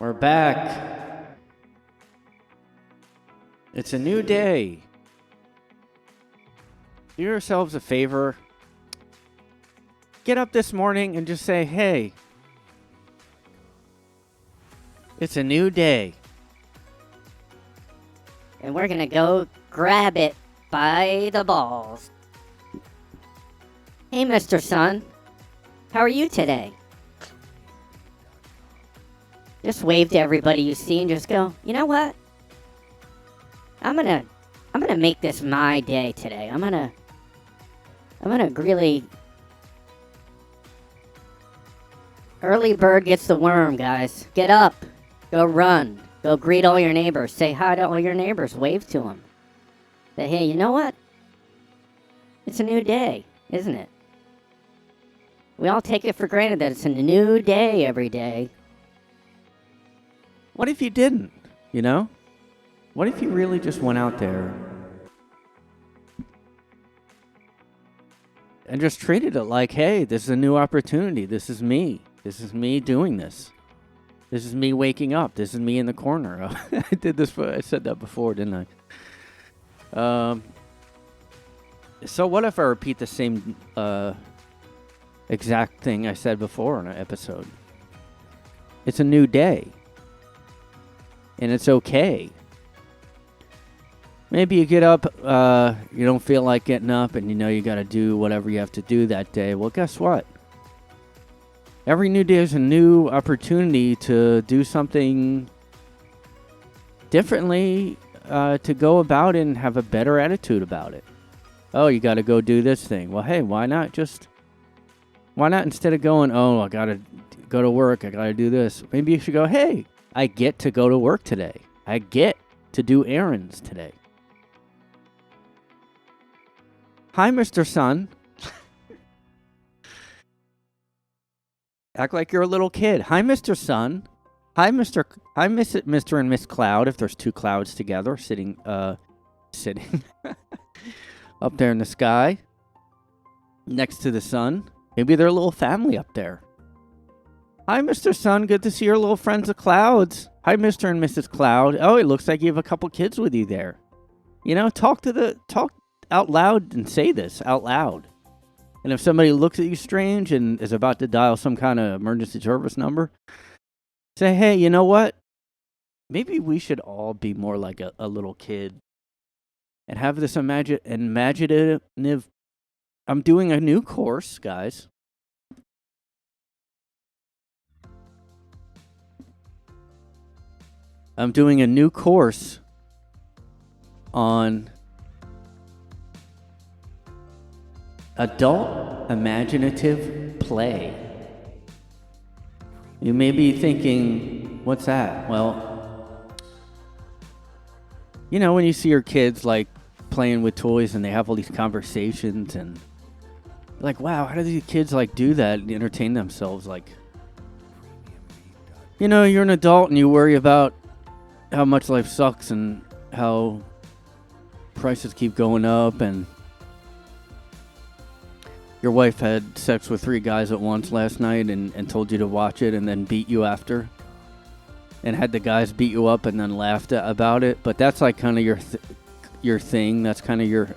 We're back. It's a new day. Do yourselves a favor. Get up this morning and just say, hey, it's a new day. And we're gonna go grab it by the balls. Hey, Mr. Sun. How are you today? Just wave to everybody you see and just go, you know what? I'm gonna make this my day today. I'm gonna really... Early bird gets the worm, guys. Get up. Go run. Go greet all your neighbors. Say hi to all your neighbors. Wave to them. Say, hey, you know what? It's a new day, isn't it? We all take it for granted that it's a new day every day. What if you didn't, you know? What if you really just went out there and just treated it like, hey, this is a new opportunity. This is me. This is me doing this. This is me waking up. This is me in the corner. I said that before, didn't I? So what if I repeat the same exact thing I said before in an episode? It's a new day. And it's okay. Maybe you get up, you don't feel like getting up, and you know you got to do whatever you have to do that day. Well, guess what? Every new day is a new opportunity to do something differently, to go about it and have a better attitude about it. Oh, you got to go do this thing. Well, hey, why not instead of going, oh, I got to go to work, I got to do this. Maybe you should go, hey, I get to go to work today. I get to do errands today. Hi, Mr. Sun. Act like you're a little kid. Hi, Mr. Sun. Hi, Mr. and Miss Cloud, if there's two clouds together sitting up there in the sky next to the sun. Maybe they're a little family up there. Hi, Mr. Sun. Good to see your little friends of clouds. Hi, Mr. and Mrs. Cloud. Oh, it looks like you have a couple kids with you there. You know, talk out loud and say this out loud. And if somebody looks at you strange and is about to dial some kind of emergency service number, say, hey, you know what? Maybe we should all be more like a little kid and have this imaginative... I'm doing a new course, guys. I'm doing a new course on Adult Imaginative play. You may be thinking, what's that? Well, you know, when you see your kids like playing with toys and they have all these conversations and like, wow, how do these kids like do that and entertain themselves? Like, you know, you're an adult and you worry about how much life sucks and how prices keep going up, and your wife had sex with 3 guys at once last night and told you to watch it and then beat you after, and had the guys beat you up and then laughed about it. But that's like kind of your thing. That's kind of your...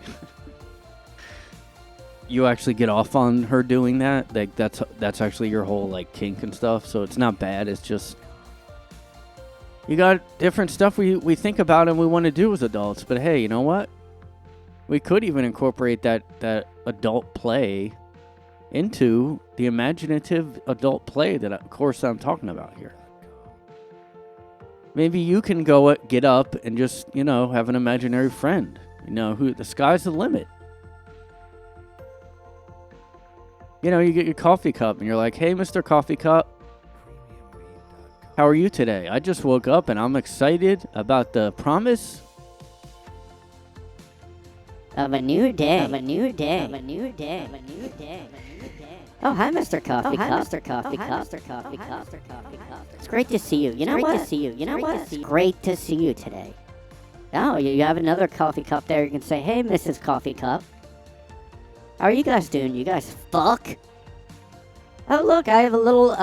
You actually get off on her doing that. Like that's actually your whole like kink and stuff. So it's not bad. It's just... You got different stuff we think about and we want to do as adults. But hey, you know what? We could even incorporate that adult play into the imaginative adult play that, of course, I'm talking about here. Maybe you can get up and just, you know, have an imaginary friend. You know, the sky's the limit. You know, you get your coffee cup and you're like, hey, Mr. Coffee Cup. How are you today? I just woke up and I'm excited about the promise of a new day. Oh, hi, Mr. Coffee Cup. It's great to see you. You know what? It's great to see you today. Oh, you have another coffee cup there. You can say, hey, Mrs. Coffee Cup. How are you guys doing? You guys fuck? Oh, look, I have a little,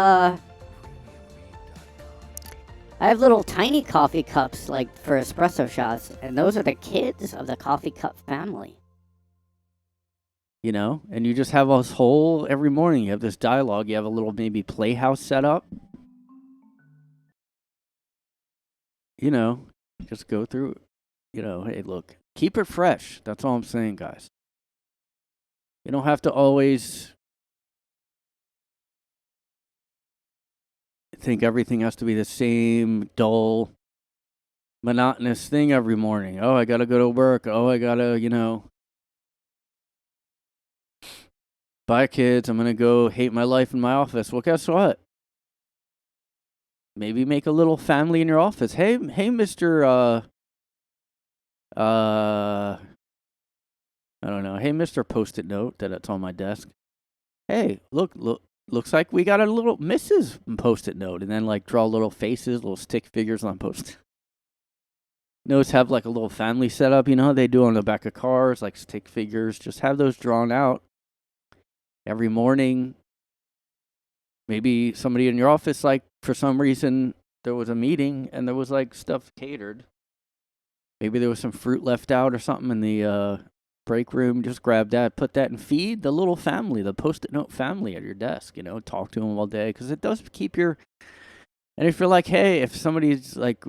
I have little tiny coffee cups, like, for espresso shots, and those are the kids of the coffee cup family. You know, and you just have this whole, every morning you have this dialogue, you have a little maybe playhouse set up. You know, just go through, you know, hey, look, keep it fresh. That's all I'm saying, guys. You don't have to always think everything has to be the same dull, monotonous thing every morning. Oh, I gotta go to work. Oh, I gotta, you know, bye kids. I'm gonna go hate my life in my office. Well, guess what? Maybe make a little family in your office. Hey, Mr. I don't know. Hey, Mr. Post-it note that's on my desk. Hey, look, looks like we got a little Mrs. Post-it note, and then like draw little faces, little stick figures on post. Notes have like a little family setup. You know how they do on the back of cars, like stick figures. Just have those drawn out every morning. Maybe somebody in your office, like for some reason there was a meeting and there was like stuff catered. Maybe there was some fruit left out or something in the break room. Just grab that, put that, and feed the little family, the Post-it note family at your desk. You know, talk to them all day because it does keep your. And if you're like, hey, if somebody's like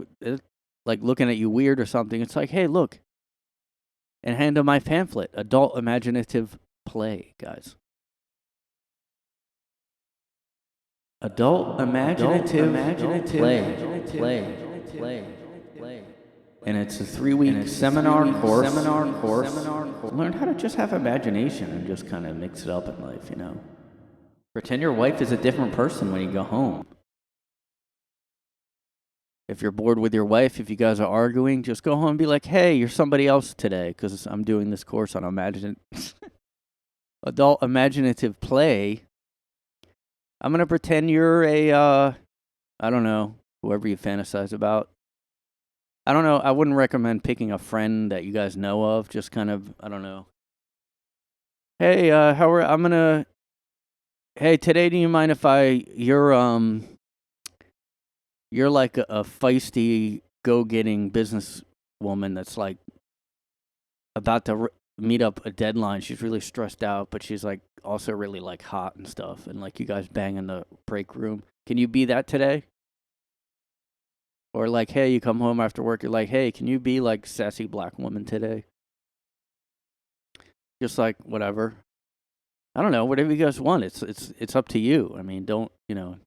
looking at you weird or something, it's like, hey, look, and hand them my pamphlet, Adult Imaginative Play, guys. Adult Imaginative Play. And it's a 3-week seminar course. Learn how to just have imagination and just kind of mix it up in life, you know. Pretend your wife is a different person when you go home. If you're bored with your wife, if you guys are arguing, just go home and be like, hey, you're somebody else today because I'm doing this course on Adult Imaginative Play. I'm going to pretend you're a, I don't know, whoever you fantasize about. I don't know. I wouldn't recommend picking a friend that you guys know of. Just kind of, I don't know. Hey, hey, today, do you mind if you're like a feisty, go-getting businesswoman that's like about to meet up a deadline. She's really stressed out, but she's like also really like hot and stuff. And like you guys bang in the break room. Can you be that today? Or like, hey, you come home after work, you're like, hey, can you be like sassy black woman today? Just like whatever. I don't know, whatever you guys want. It's up to you. I mean, don't, you know,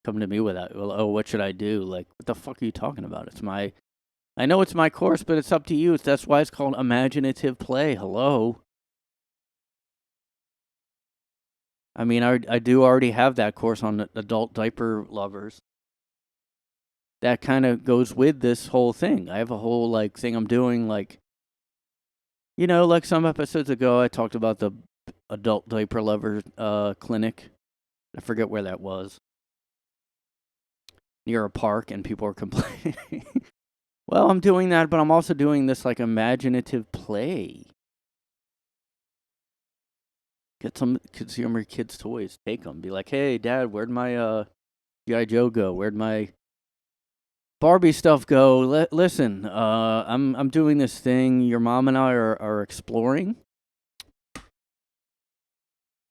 come to me with that. Well, oh, what should I do? Like, what the fuck are you talking about? I know it's my course, but it's up to you. That's why it's called Imaginative Play. Hello. I mean, I do already have that course on adult diaper lovers. That kind of goes with this whole thing. I have a whole like thing I'm doing, like, you know, like some episodes ago I talked about the adult diaper lover clinic. I forget where that was. Near a park, and people were complaining. Well, I'm doing that, but I'm also doing this like imaginative play. Get some consumer kids' toys. Take them. Be like, hey, Dad, where'd my G.I. Joe go? Where'd my Barbie stuff go? Listen, I'm doing this thing. Your mom and I are exploring.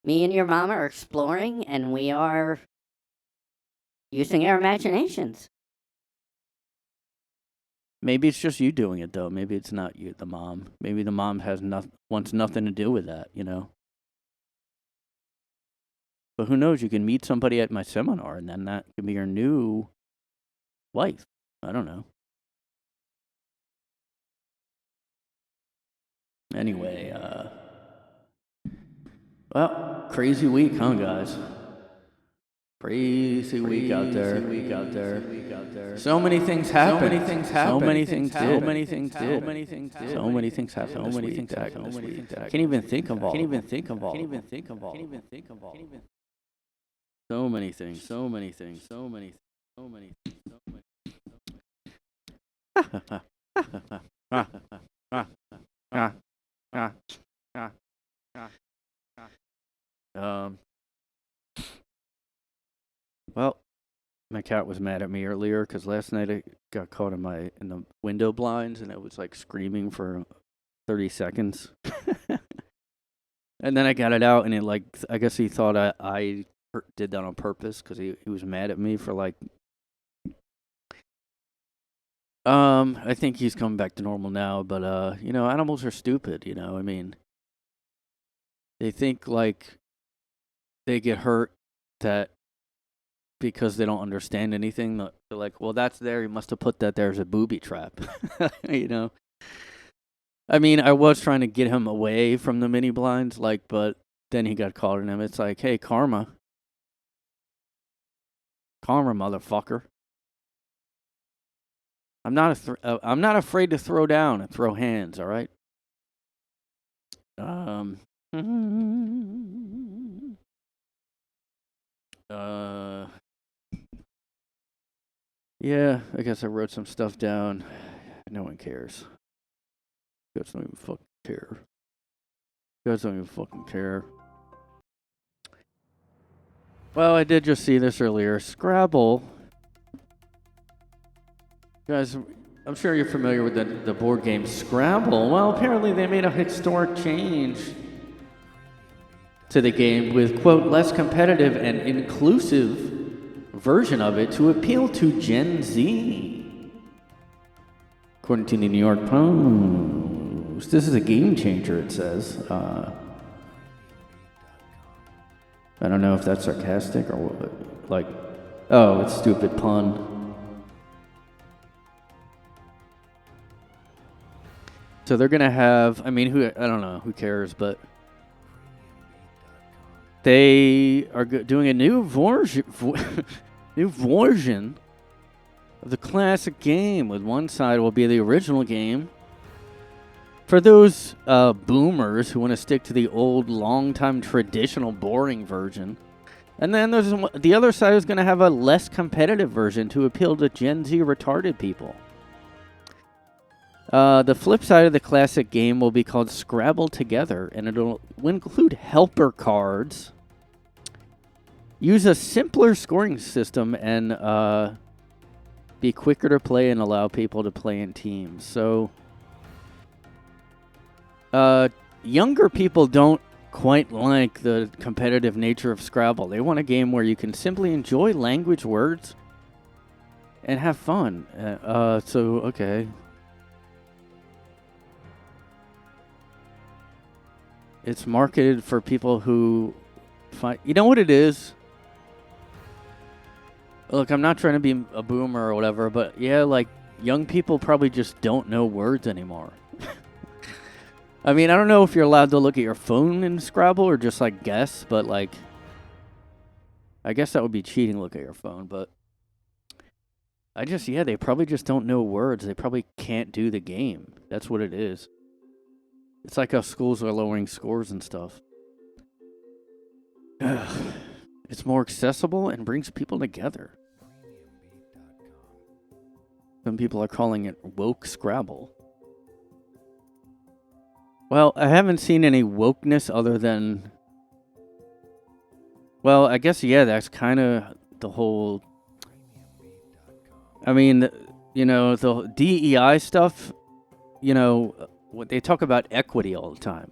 Me and your mom are exploring, and we are using our imaginations. Maybe it's just you doing it though. Maybe it's not you, the mom. Maybe the mom wants nothing to do with that. You know. But who knows? You can meet somebody at my seminar, and then that can be your new wife. I don't know. Anyway, well, crazy week, huh, guys? Crazy week out there. So many things happened. So many things did. So many things happened. I can't even think of all. So many things. Well, my cat was mad at me earlier because last night I got caught in the window blinds and it was like screaming for 30 seconds. And then I got it out and it like I guess he thought I did that on purpose because he was mad at me for like. I think he's coming back to normal now, but animals are stupid. I mean, they think like they get hurt that because they don't understand anything. They're like, well, that's there. You must have put that there as a booby trap. I mean, I was trying to get him away from the mini blinds, but then he got caught in them. It's like, hey, karma, motherfucker. I'm not afraid to throw down and throw hands. All right. Yeah, I guess I wrote some stuff down. No one cares. You guys don't even fucking care. You guys don't even fucking care. Well, I did just see this earlier. Scrabble. Guys, I'm sure you're familiar with the board game Scrabble. Well, apparently they made a historic change to the game with, quote, less competitive and inclusive version of it to appeal to Gen Z. According to the New York Post, this is a game changer, it says. I don't know if that's sarcastic or what, it's a stupid pun. So they're gonna have, I don't know, who cares, but they are doing a new version of the classic game. With one side will be the original game for those boomers who want to stick to the old, long-time, traditional, boring version. And then the other side is going to have a less competitive version to appeal to Gen Z retarded people. The flip side of the classic game will be called Scrabble Together, and it'll include helper cards, use a simpler scoring system, and be quicker to play and allow people to play in teams. So, younger people don't quite like the competitive nature of Scrabble. They want a game where you can simply enjoy language, words, and have fun. Okay. It's marketed for people who find... You know what it is? Look, I'm not trying to be a boomer or whatever, but yeah, young people probably just don't know words anymore. I mean, I don't know if you're allowed to look at your phone in Scrabble or just, guess, but, I guess that would be cheating, look at your phone, but they probably just don't know words. They probably can't do the game. That's what it is. It's like how schools are lowering scores and stuff. It's more accessible and brings people together. Some people are calling it woke Scrabble. Well, I haven't seen any wokeness other than... Well, I guess, that's kind of the whole... I mean, the DEI stuff, what they talk about equity all the time.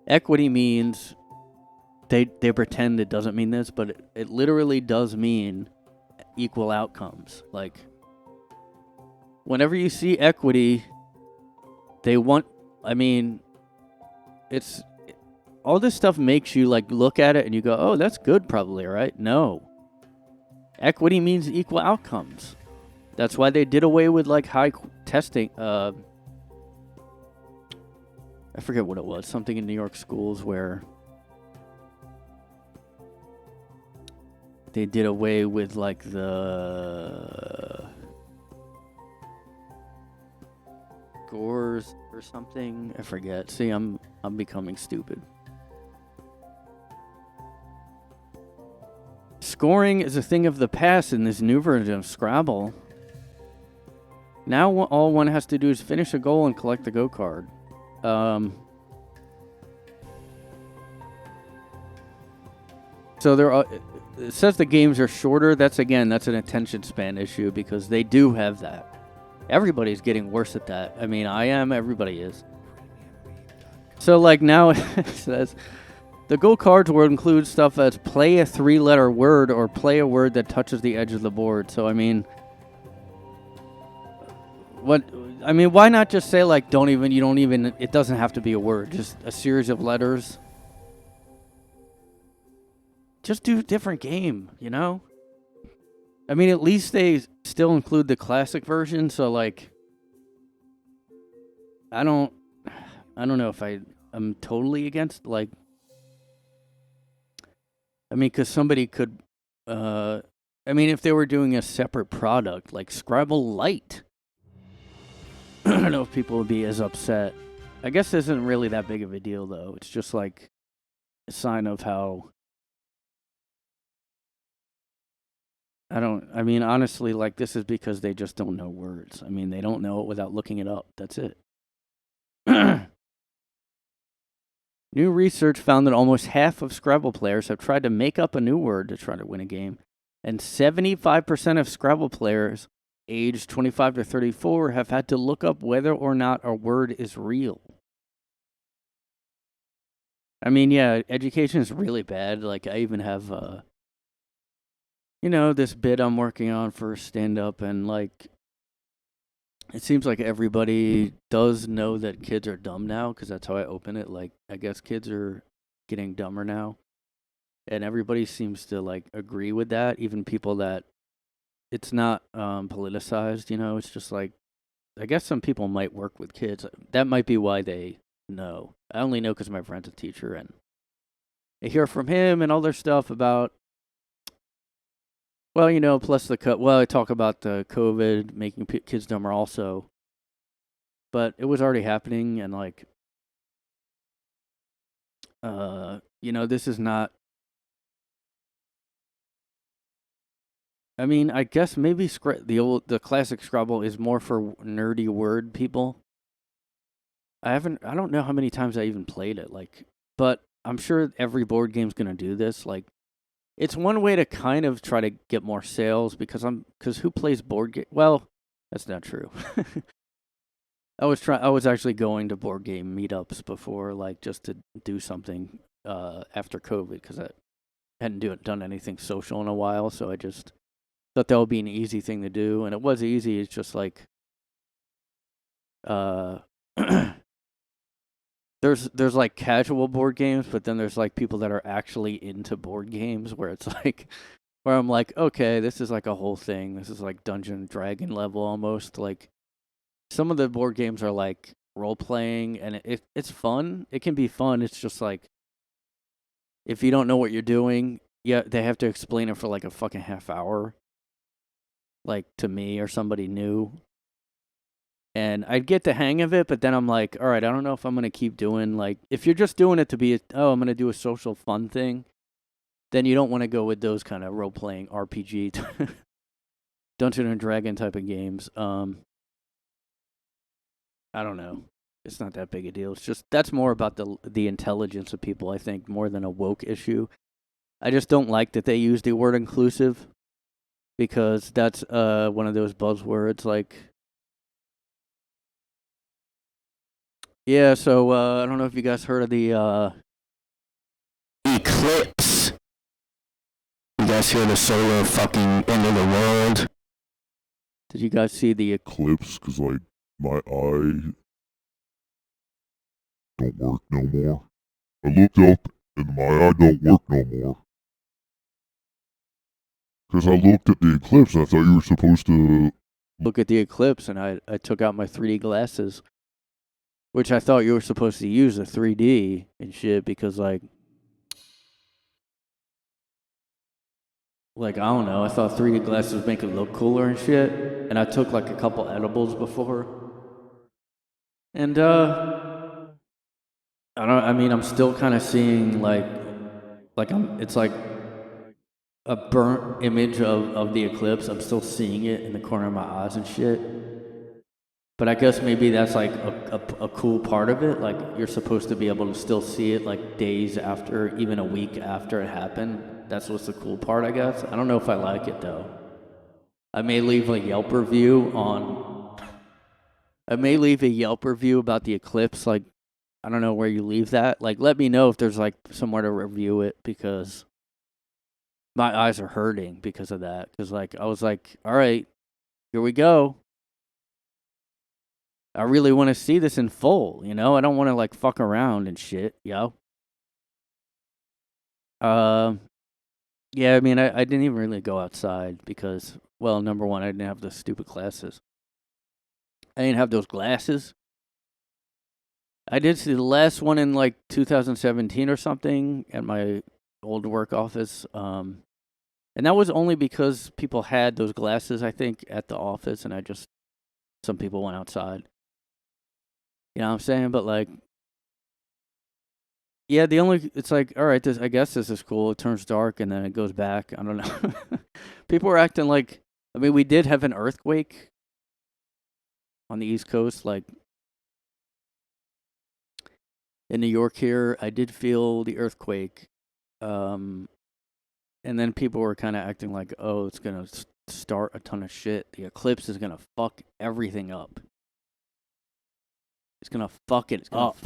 Equity means they pretend it doesn't mean this, but it literally does mean equal outcomes. Whenever you see equity, they want, it's all this stuff makes you look at it and you go, oh, that's good probably, right? No. Equity means equal outcomes. That's why they did away with high testing, I forget what it was. Something in New York schools where they did away with the scores or something. I forget. See, I'm becoming stupid. Scoring is a thing of the past in this new version of Scrabble. Now all one has to do is finish a goal and collect the go card. So it says the games are shorter. That's an attention span issue because they do have that. Everybody's getting worse at that. I mean, I am. Everybody is. So like now it says the Go cards will include stuff as play a 3-letter word or play a word that touches the edge of the board. So I mean, why not just say like it doesn't have to be a word, just a series of letters. Just do a different game, you know? I mean, at least they still include the classic version, so like I don't know if I'm totally against like I mean, cuz somebody could if they were doing a separate product like Scrabble Lite, I don't know if people would be as upset. I guess this isn't really that big of a deal though. It's just like a sign of how honestly, like, this is because they just don't know words. I mean, they don't know it without looking it up. That's it. New research found that almost half of Scrabble players have tried to make up a new word to try to win a game. And 75% of Scrabble players aged 25 to 34 have had to look up whether or not a word is real. I mean, yeah, education is really bad. Like, I even have... this bit I'm working on for stand-up, and, like, it seems like everybody does know that kids are dumb now, because that's how I open it. Like, I guess kids are getting dumber now, and everybody seems to, like, agree with that, even people that it's not politicized, it's just, like, I guess some people might work with kids. That might be why they know. I only know because my friend's a teacher, and I hear from him and other stuff about... Well, plus I talk about the COVID making kids dumber also. But it was already happening, and, like, this is not... I mean, I guess maybe the classic Scrabble is more for nerdy word people. I don't know how many times I even played it, like, but I'm sure every board game's gonna do this, like... It's one way to kind of try to get more sales because who plays board game? Well, that's not true. I was actually going to board game meetups before, like, just to do something after COVID because I hadn't done anything social in a while, so I just thought that would be an easy thing to do, and it was easy. It's just like There's like casual board games, but then there's like people that are actually into board games where it's like, where I'm like, okay, this is like a whole thing. This is like Dungeon and Dragon level almost. Like, some of the board games are like role playing, and it's fun. It can be fun. It's just like, if you don't know what you're doing, yeah, they have to explain it for like a fucking half hour, like to me or somebody new. And I'd get the hang of it, but then I'm like, all right, I don't know if I'm going to keep doing, like, if you're just doing it to be, I'm going to do a social fun thing, then you don't want to go with those kind of role-playing RPG, Dungeon and Dragon type of games. I don't know. It's not that big a deal. It's just, that's more about the intelligence of people, I think, more than a woke issue. I just don't like that they use the word inclusive, because that's one of those buzzwords, like... Yeah, so I don't know if you guys heard of the eclipse. You guys hear the solar fucking end of the world? Did you guys see the eclipse? Because, like, my eye don't work no more. I looked up and my eye don't work no more. Because I looked at the eclipse and I thought you were supposed to... Look at the eclipse, and I took out my 3D glasses. Which I thought you were supposed to use the 3D and shit because, like, I don't know. I thought 3D glasses would make it look cooler and shit. And I took, like, a couple edibles before. And, I'm still kind of seeing, it's like a burnt image of the eclipse. I'm still seeing it in the corner of my eyes and shit. But I guess maybe that's like a cool part of it. Like, you're supposed to be able to still see it like days after, even a week after it happened. That's what's the cool part, I guess. I don't know if I like it though. I may leave a Yelp review about the eclipse. Like, I don't know where you leave that. Like, let me know if there's like somewhere to review it, because my eyes are hurting because of that. Because like I was like, all right, here we go. I really want to see this in full, you know? I don't want to like fuck around and shit, yo. Yeah, I mean, I didn't even really go outside because, well, number one, I didn't have the stupid glasses. I didn't have those glasses. I did see the last one in like 2017 or something at my old work office. And that was only because people had those glasses, I think, at the office, and some people went outside. You know what I'm saying? But like, yeah, it's like, all right, I guess this is cool. It turns dark and then it goes back. I don't know. People were acting like, I mean, we did have an earthquake on the East Coast, like in New York here. I did feel the earthquake. And then people were kind of acting like, oh, it's going to start a ton of shit. The eclipse is going to fuck everything up. It's gonna fuck it up.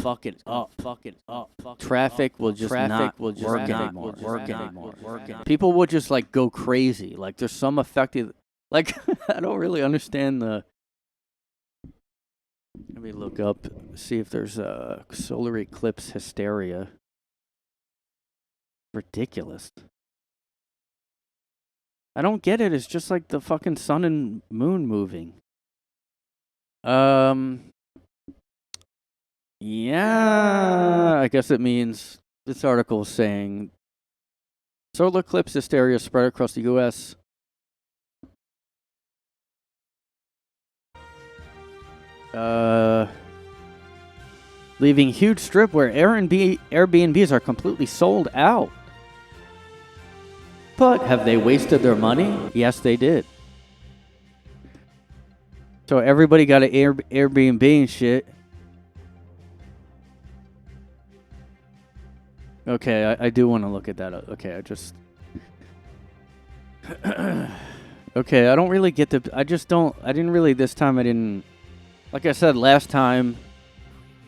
Traffic will just not work anymore. People will just like go crazy. Like there's some affected. Like I don't really understand the. Let me look up, see if there's a solar eclipse hysteria. Ridiculous. I don't get it. It's just like the fucking sun and moon moving. Yeah, I guess it means this article is saying solar eclipse hysteria spread across the U.S. Leaving huge strip where Airbnbs are completely sold out. But have they wasted their money? Yes, they did. So everybody got an Airbnb and shit. Okay, I do want to look at that. Okay, okay, I don't really get I didn't really, this time I didn't, like I said last time,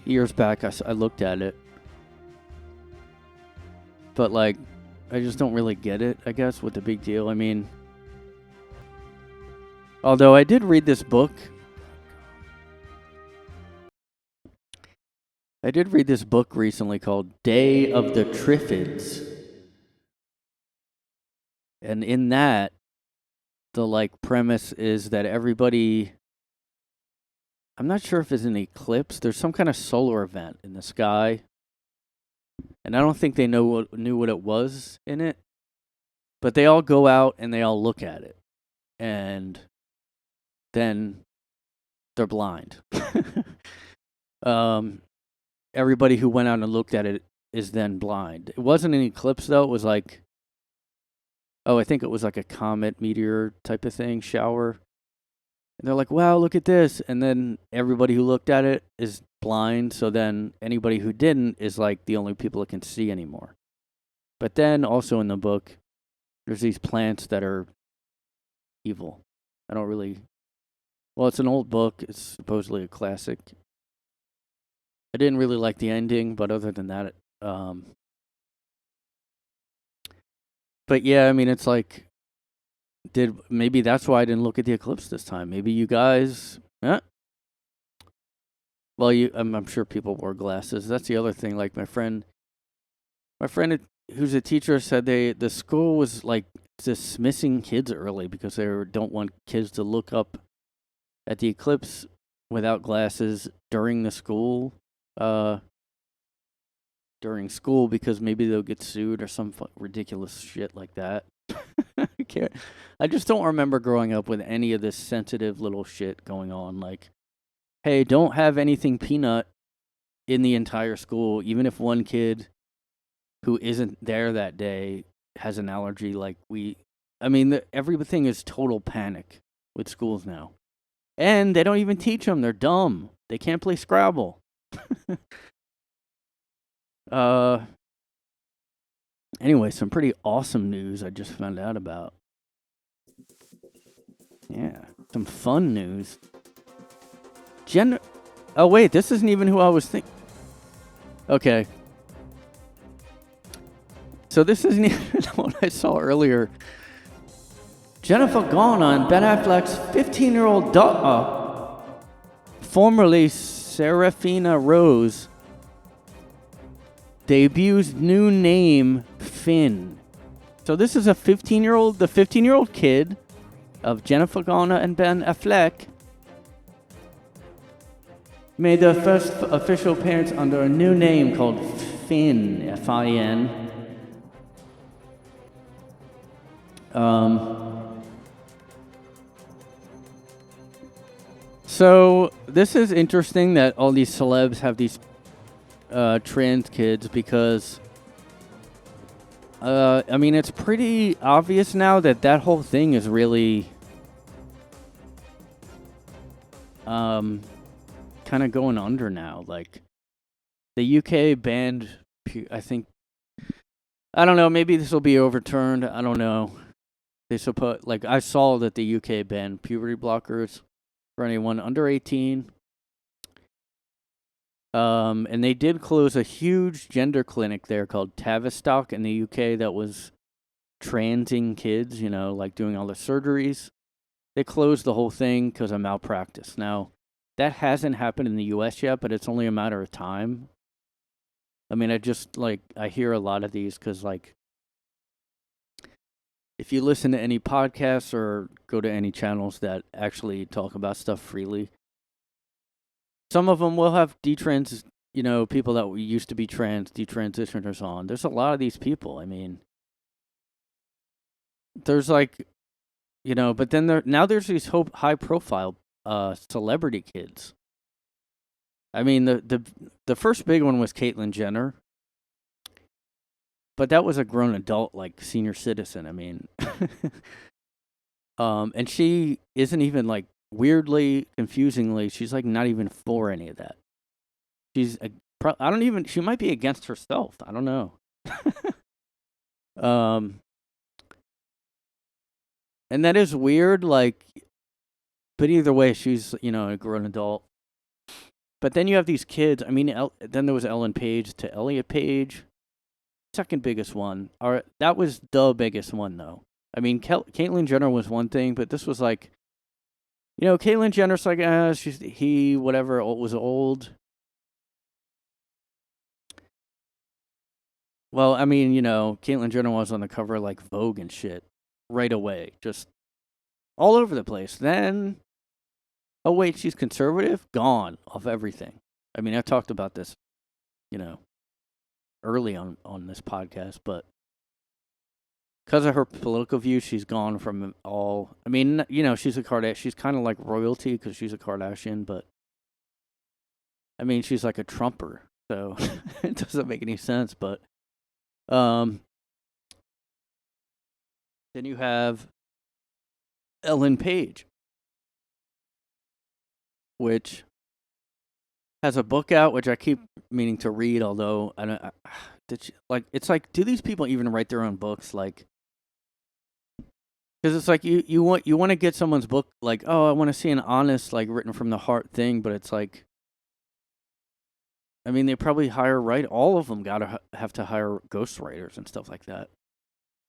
years back, I looked at it. But like, I just don't really get it, I guess, what the big deal. I mean, although I did read this book. I did read this book recently called Day of the Triffids. And in that, the like premise is that everybody, I'm not sure if it's an eclipse, there's some kind of solar event in the sky. And I don't think they knew what it was in it. But they all go out and they all look at it. And then they're blind. Everybody who went out and looked at it is then blind. It wasn't an eclipse, though. It was like, I think it was like a comet, meteor type of thing, shower. And they're like, wow, look at this. And then everybody who looked at it is blind. So then anybody who didn't is like the only people that can see anymore. But then also in the book, there's these plants that are evil. Well, it's an old book. It's supposedly a classic. I didn't really like the ending, but other than that, but yeah, I mean, it's like, maybe that's why I didn't look at the eclipse this time. Maybe you guys, well, I'm sure people wore glasses. That's the other thing. Like my friend who's a teacher said the school was like dismissing kids early because they don't want kids to look up at the eclipse without glasses during school because maybe they'll get sued or some ridiculous shit like that. I just don't remember growing up with any of this sensitive little shit going on. Like, hey, don't have anything peanut in the entire school, even if one kid who isn't there that day has an allergy. Like everything is total panic with schools now. And they don't even teach them. They're dumb. They can't play Scrabble. Anyway, some pretty awesome news I just found out about. Yeah, some fun news. Oh wait, this isn't even who I was thinking. Okay. So this isn't even what I saw earlier. Jennifer Garner and Ben Affleck's 15-year-old daughter, formerly Serafina Rose, debuts new name Finn. So this is the 15-year-old kid of Jennifer Garner and Ben Affleck made their first official appearance under a new name called Finn, F-I-N. So this is interesting that all these celebs have these trans kids because, I mean, it's pretty obvious now that whole thing is really kind of going under now. Like, the UK banned, I think, I don't know, maybe this will be overturned. I don't know. I saw that the UK banned puberty blockers for anyone under 18. And they did close a huge gender clinic there called Tavistock in the UK that was transing kids, like doing all the surgeries. They closed the whole thing because of malpractice. Now, that hasn't happened in the US yet, but it's only a matter of time. I mean, I hear a lot of these because, if you listen to any podcasts or go to any channels that actually talk about stuff freely, some of them will have detrans, people that used to be trans, detransitioners on. There's a lot of these people. I mean, there's but then there's these high-profile celebrity kids. I mean, the first big one was Caitlyn Jenner. But that was a grown adult, senior citizen. I mean, and she isn't even weirdly, confusingly, she's not even for any of that. She's she might be against herself. I don't know. And that is weird, but either way, she's, a grown adult. But then you have these kids. I mean, then there was Ellen Page to Elliot Page. Second biggest one. That was the biggest one, though. I mean, Caitlyn Jenner was one thing, but this was Caitlyn Jenner's whatever, was old. Well, I mean, Caitlyn Jenner was on the cover of Vogue and shit right away, just all over the place. Then, oh wait, she's conservative, gone off everything. I mean, I talked about this, early on this podcast, but because of her political views, she's gone from all. I mean, she's a Kardashian. She's kind of like royalty because she's a Kardashian, but I mean, she's like a Trumper, so it doesn't make any sense. But then you have Ellen Page, which has a book out, which I keep meaning to read, although I don't. It's do these people even write their own books? Because it's you want to get someone's book, oh, I want to see an honest, written from the heart thing, but it's I mean, they probably all of them have to hire ghostwriters and stuff like that.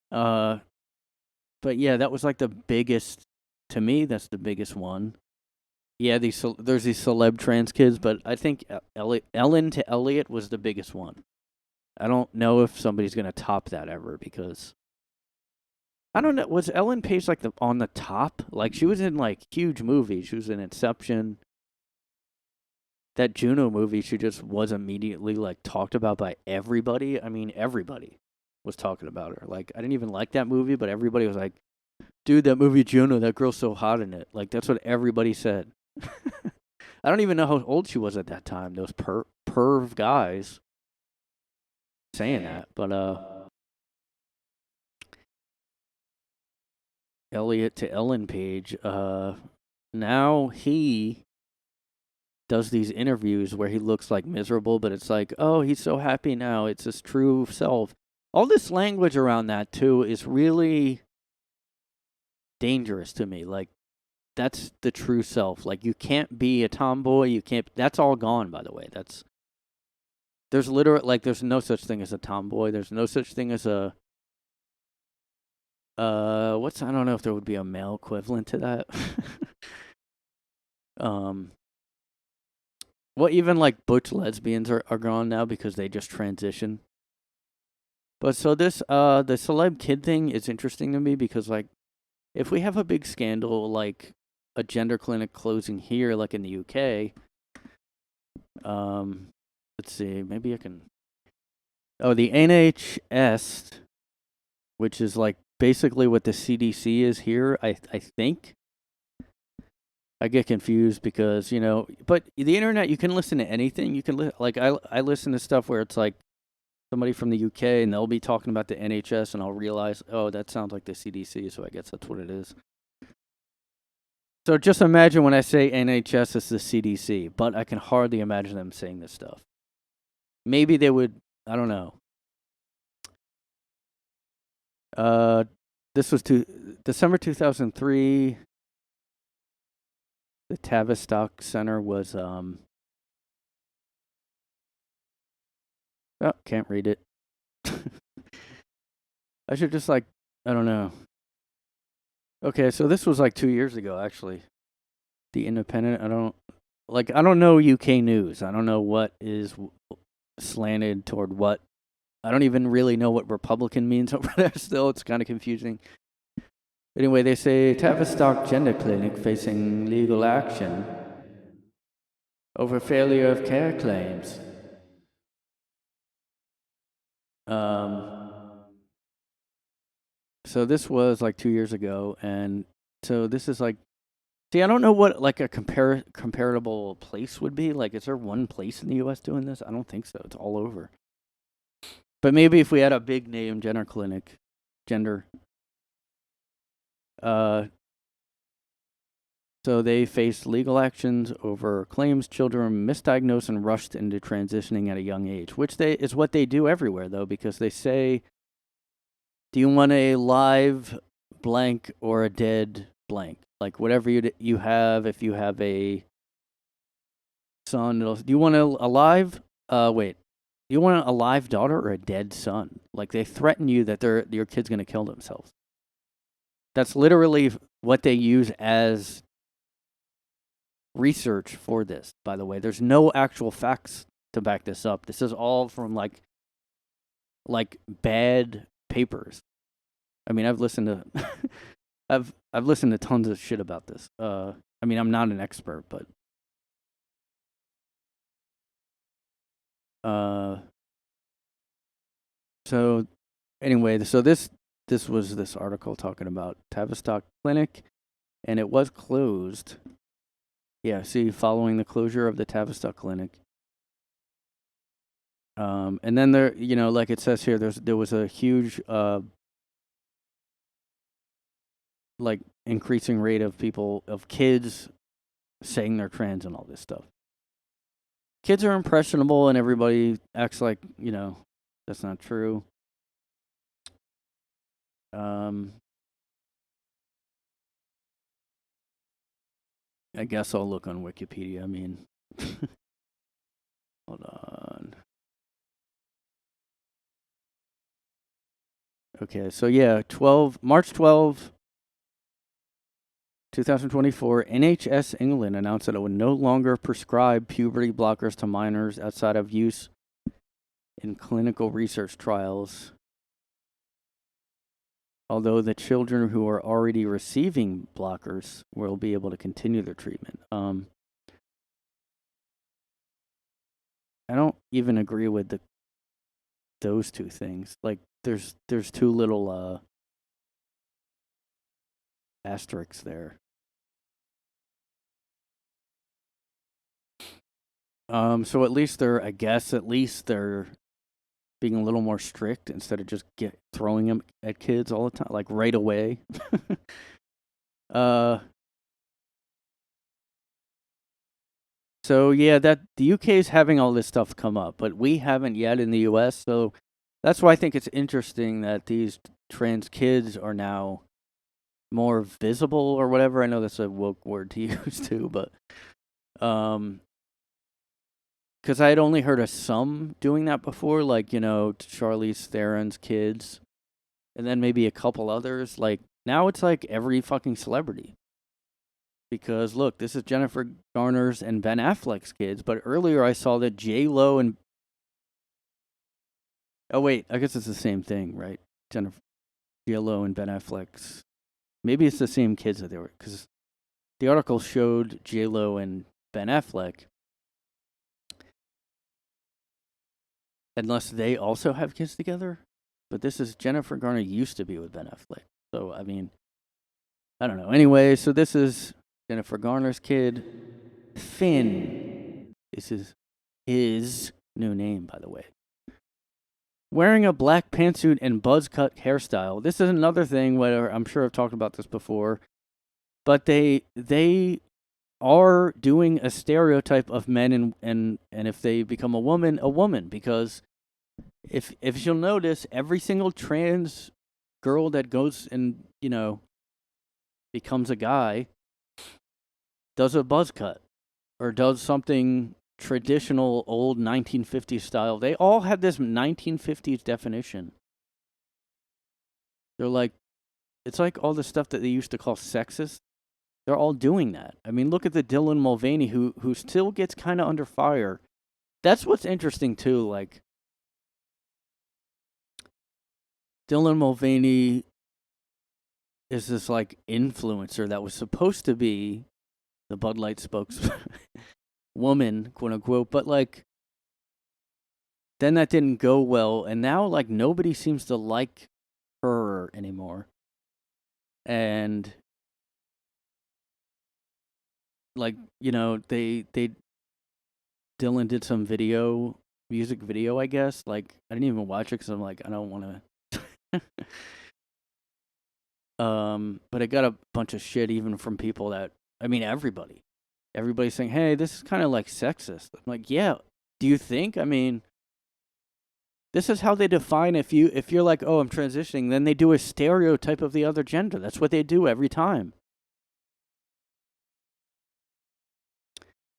But yeah, that was the biggest, to me, that's the biggest one. Yeah, there's these celeb trans kids, but I think Ellen to Elliot was the biggest one. I don't know if somebody's gonna top that ever because I don't know. Was Ellen Page on the top? She was in huge movies. She was in Inception. That Juno movie, she just was immediately talked about by everybody. I mean, everybody was talking about her. I didn't even like that movie, but everybody was like, "Dude, that movie Juno, that girl's so hot in it." That's what everybody said. I don't even know how old she was at that time. Those perv guys saying that, but Elliot to Ellen Page, now he does these interviews where he looks miserable, but it's oh, he's so happy now. It's his true self. all this language around that too is really dangerous to me. Like, that's the true self. Like, you can't be a tomboy. You can't. That's all gone, by the way. There's literally, like, there's no such thing as a tomboy. There's no such thing as a I don't know if there would be a male equivalent to that. Well, even like butch lesbians are gone now because they just transition. But so this the celeb kid thing is interesting to me because, like, if we have a big scandal like a gender clinic closing here, like in the UK, let's see, maybe I can. Oh, the NHS, which is like basically what the CDC is here, I think. I get confused because, but the internet, you can listen to anything. You can like I listen to stuff where it's like somebody from the UK and they'll be talking about the NHS and I'll realize, oh, that sounds like the CDC, so I guess that's what it is. So just imagine when I say NHS, it's the CDC, but I can hardly imagine them saying this stuff. Maybe they would, I don't know. This was December 2003. The Tavistock Center was, oh, can't read it. I should just, like, I don't know. Okay, so this was like 2 years ago, actually. The Independent, I don't know UK news. I don't know what is slanted toward what. I don't even really know what Republican means over there still. It's kind of confusing. Anyway, they say Tavistock Gender Clinic facing legal action over failure of care claims. So this was like 2 years ago, and so this is like, see, I don't know what like a comparable place would be. Like, is there one place in the U.S. doing this? I don't think so. It's all over. But maybe if we had a big name gender clinic, so they faced legal actions over claims children misdiagnosed and rushed into transitioning at a young age, which is what they do everywhere, though, because they say, do you want a live blank or a dead blank? Like, whatever you have, if you have a son, do you want a live, do you want a live daughter or a dead son? Like, they threaten you that your kid's going to kill themselves. That's literally what they use as research for this, by the way. There's no actual facts to back this up. This is all from like bad papers. I mean, I've listened to I've listened to tons of shit about this. I mean, I'm not an expert, but so anyway, so this was this article talking about Tavistock Clinic, and it was closed. Yeah, see, following the closure of the Tavistock Clinic. And then there, like it says here, there was a huge, like, increasing rate of kids saying they're trans and all this stuff. Kids are impressionable and everybody acts like, that's not true. I guess I'll look on Wikipedia. I mean, hold on. Okay, so yeah, March 12, 2024, NHS England announced that it would no longer prescribe puberty blockers to minors outside of use in clinical research trials. Although the children who are already receiving blockers will be able to continue their treatment. I don't even agree with those two things. Like, there's two little asterisks there. So at least they're being a little more strict instead of just throwing them at kids all the time, like right away. So yeah, that the UK is having all this stuff come up, but we haven't yet in the US. So That's why I think it's interesting that these trans kids are now more visible or whatever. I know that's a woke word to use too, but because I had only heard of some doing that before, like, Charlize Theron's kids, and then maybe a couple others. Like, now it's like every fucking celebrity. Because, look, this is Jennifer Garner's and Ben Affleck's kids, but earlier I saw that J-Lo and... Oh, wait, I guess it's the same thing, right? J-Lo and Ben Affleck's... Maybe it's the same kids that they were, because the article showed J-Lo and Ben Affleck. Unless they also have kids together. But this is Jennifer Garner used to be with Ben Affleck. So, I mean, I don't know. Anyway, so this is Jennifer Garner's kid, Finn. This is his new name, by the way. Wearing a black pantsuit and buzz cut hairstyle. This is another thing where I'm sure I've talked about this before. But they are doing a stereotype of men and if they become a woman, because if you'll notice, every single trans girl that goes and becomes a guy does a buzz cut or does something traditional old 1950s style. They all have this 1950s definition. They're like, it's like all the stuff that they used to call sexist. They're all doing that. I mean, look at the Dylan Mulvaney who still gets kind of under fire. That's what's interesting too. Like, Dylan Mulvaney is this like influencer that was supposed to be the Bud Light spokeswoman, quote unquote, but like then that didn't go well, and now like nobody seems to like her anymore. And like, Dylan did some music video, I guess. Like, I didn't even watch it because I'm like, I don't want to. But it got a bunch of shit even from people that, I mean, everybody's saying, hey, this is kind of like sexist. I'm like, yeah, do you think? I mean, this is how they define if you're like, oh, I'm transitioning, then they do a stereotype of the other gender. That's what they do every time.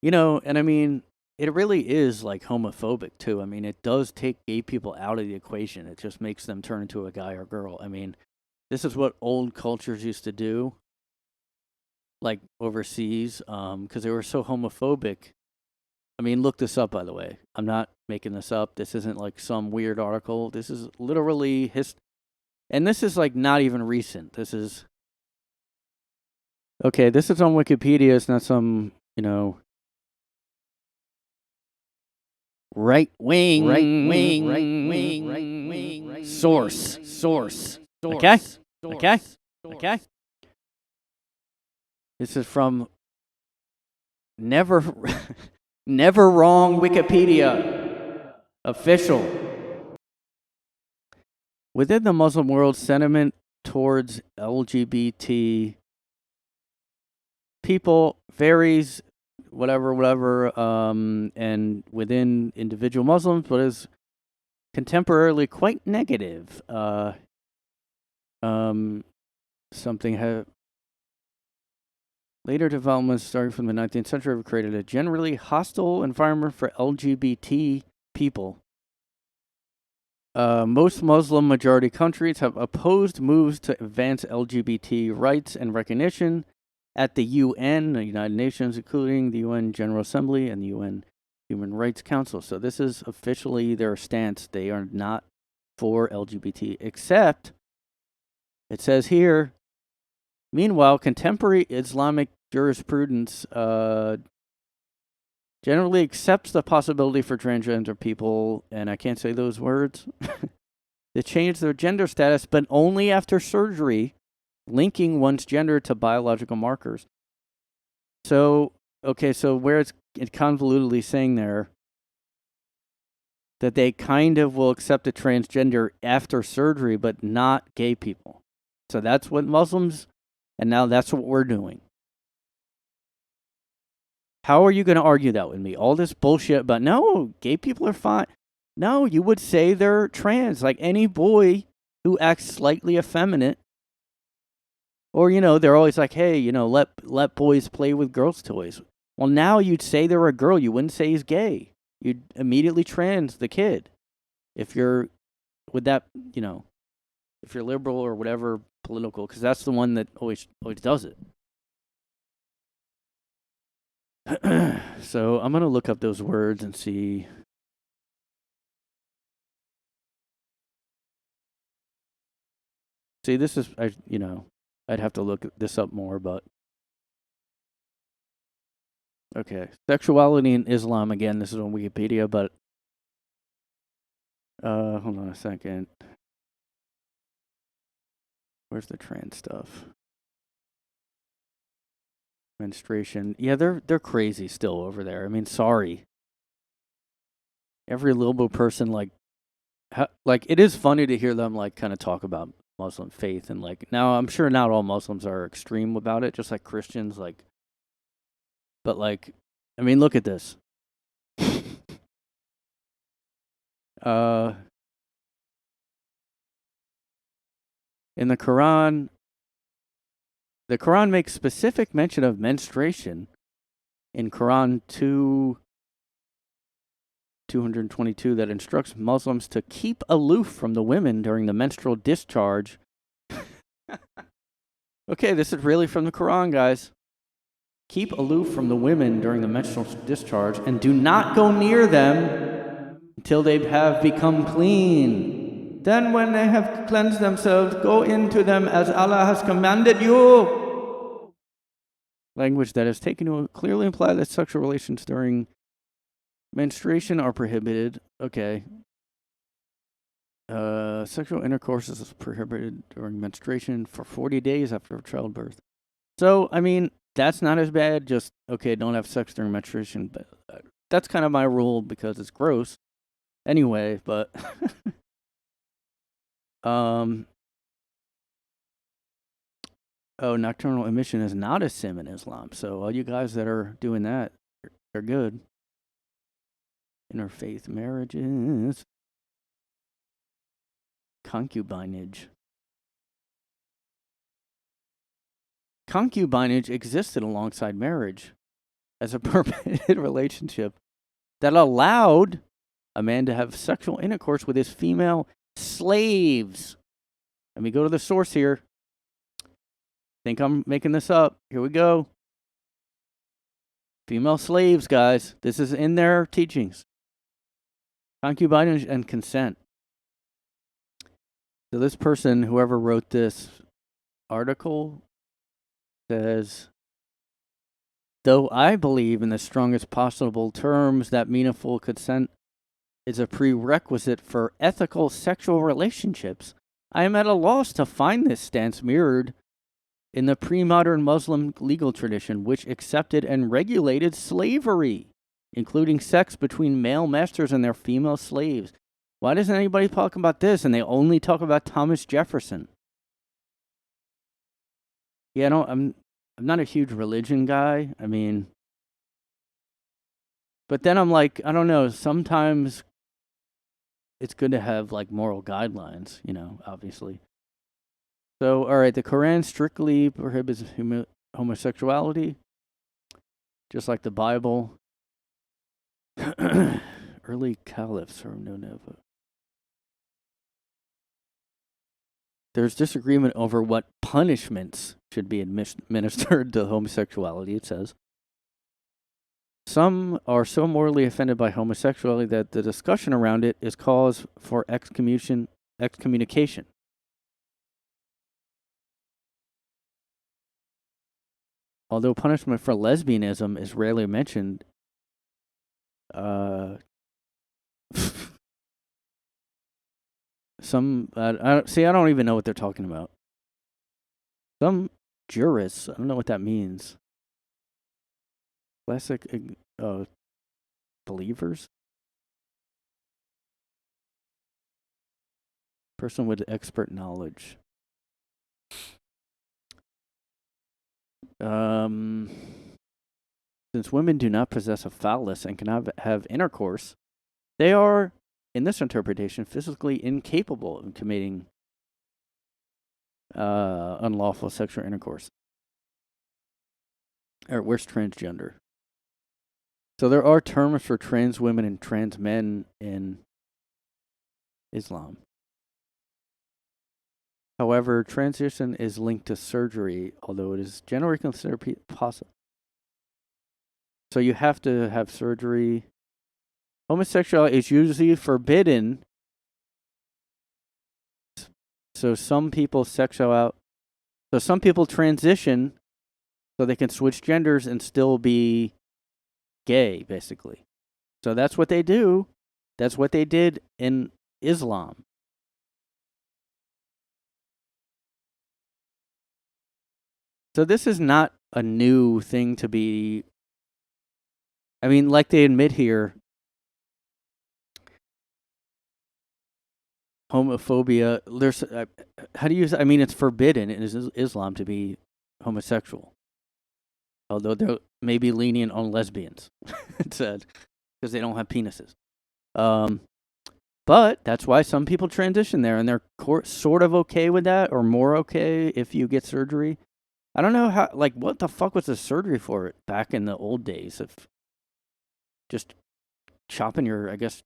And I mean, it really is like homophobic too. I mean, it does take gay people out of the equation. It just makes them turn into a guy or girl. I mean, this is what old cultures used to do, like overseas, because they were so homophobic. I mean, look this up, by the way. I'm not making this up. This isn't like some weird article. This is literally and this is like not even recent. This is on Wikipedia. It's not some, right wing source. Okay. This is from Never Wrong Wikipedia. Official. Within the Muslim world, sentiment towards LGBT people varies, whatever, and within individual Muslims, but is contemporarily quite negative. Later developments starting from the 19th century have created a generally hostile environment for LGBT people. Most Muslim majority countries have opposed moves to advance LGBT rights and recognition at the UN, the United Nations, including the UN General Assembly and the UN Human Rights Council. So this is officially their stance. They are not for LGBT, except it says here, meanwhile, contemporary Islamic jurisprudence generally accepts the possibility for transgender people, and I can't say those words, to change their gender status, but only after surgery, linking one's gender to biological markers. So where it's convolutedly saying there that they kind of will accept a transgender after surgery, but not gay people. So that's what Muslims, and now that's what we're doing. How are you going to argue that with me? All this bullshit about, no, gay people are fine. No, you would say they're trans. Like any boy who acts slightly effeminate, or they're always like, hey, let boys play with girls' toys. Well, now you'd say they're a girl. You wouldn't say he's gay. You'd immediately trans the kid. If you're with that, if you're liberal or whatever political, because that's the one that always does it. So I'm gonna look up those words and see. See, this is I'd have to look this up more, but okay, sexuality in Islam again. This is on Wikipedia, but hold on a second. Where's the trans stuff? Menstruation. Yeah, they're crazy still over there. I mean, sorry. Every liberal person like it is funny to hear them like kind of talk about Muslim faith and like now I'm sure not all Muslims are extreme about it, just like Christians like. But like, I mean, look at this. In the Quran makes specific mention of menstruation in Quran 222 that instructs Muslims to keep aloof from the women during the menstrual discharge. Okay, this is really from the Quran, guys. Keep aloof from the women during the menstrual discharge and do not go near them until they have become clean. Then when they have cleansed themselves, go into them as Allah has commanded you. Language that is taken to clearly imply that sexual relations during menstruation are prohibited. Okay. Sexual intercourse is prohibited during menstruation for 40 days after childbirth. So, I mean, that's not as bad. Just, okay, don't have sex during menstruation. But that's kind of my rule because it's gross. Anyway, but nocturnal emission is not a sin in Islam. So all you guys that are doing that are good. Interfaith marriages. Concubinage. Concubinage existed alongside marriage as a permitted relationship that allowed a man to have sexual intercourse with his female slaves. Let me go to the source here. Think I'm making this up. Here we go. Female slaves, guys. This is in their teachings. Concubinage and consent. So this person, whoever wrote this article, says, though I believe in the strongest possible terms that meaningful consent is a prerequisite for ethical sexual relationships, I am at a loss to find this stance mirrored in the pre-modern Muslim legal tradition, which accepted and regulated slavery, including sex between male masters and their female slaves. Why doesn't anybody talk about this? And they only talk about Thomas Jefferson. Yeah, I'm not a huge religion guy. I mean, but then I'm like, I don't know. Sometimes it's good to have like moral guidelines, obviously. So, all right, the Quran strictly prohibits homosexuality, just like the Bible. Early caliphs are known of. There's disagreement over what punishments should be administered to homosexuality, it says. Some are so morally offended by homosexuality that the discussion around it is cause for excommunication. Although punishment for lesbianism is rarely mentioned, I don't even know what they're talking about. Some jurists, I don't know what that means. Classic believers? Person with expert knowledge. Since women do not possess a phallus and cannot have intercourse, they are in this interpretation, physically incapable of committing unlawful sexual intercourse. Or where's transgender? So there are terms for trans women and trans men in Islam. However, transition is linked to surgery, although it is generally considered possible. So you have to have surgery. Homosexuality is usually forbidden. So some people some people transition so they can switch genders and still be gay, basically. So that's what they do. That's what they did in Islam. So this is not a new thing to be. I mean, like they admit here, homophobia. There's how do you? I mean, it's forbidden in Islam to be homosexual. Although they're maybe lenient on lesbians, it said, because they don't have penises. But that's why some people transition there, and they're sort of okay with that, or more okay if you get surgery. I don't know how. Like, what the fuck was the surgery for it back in the old days of just chopping your? I guess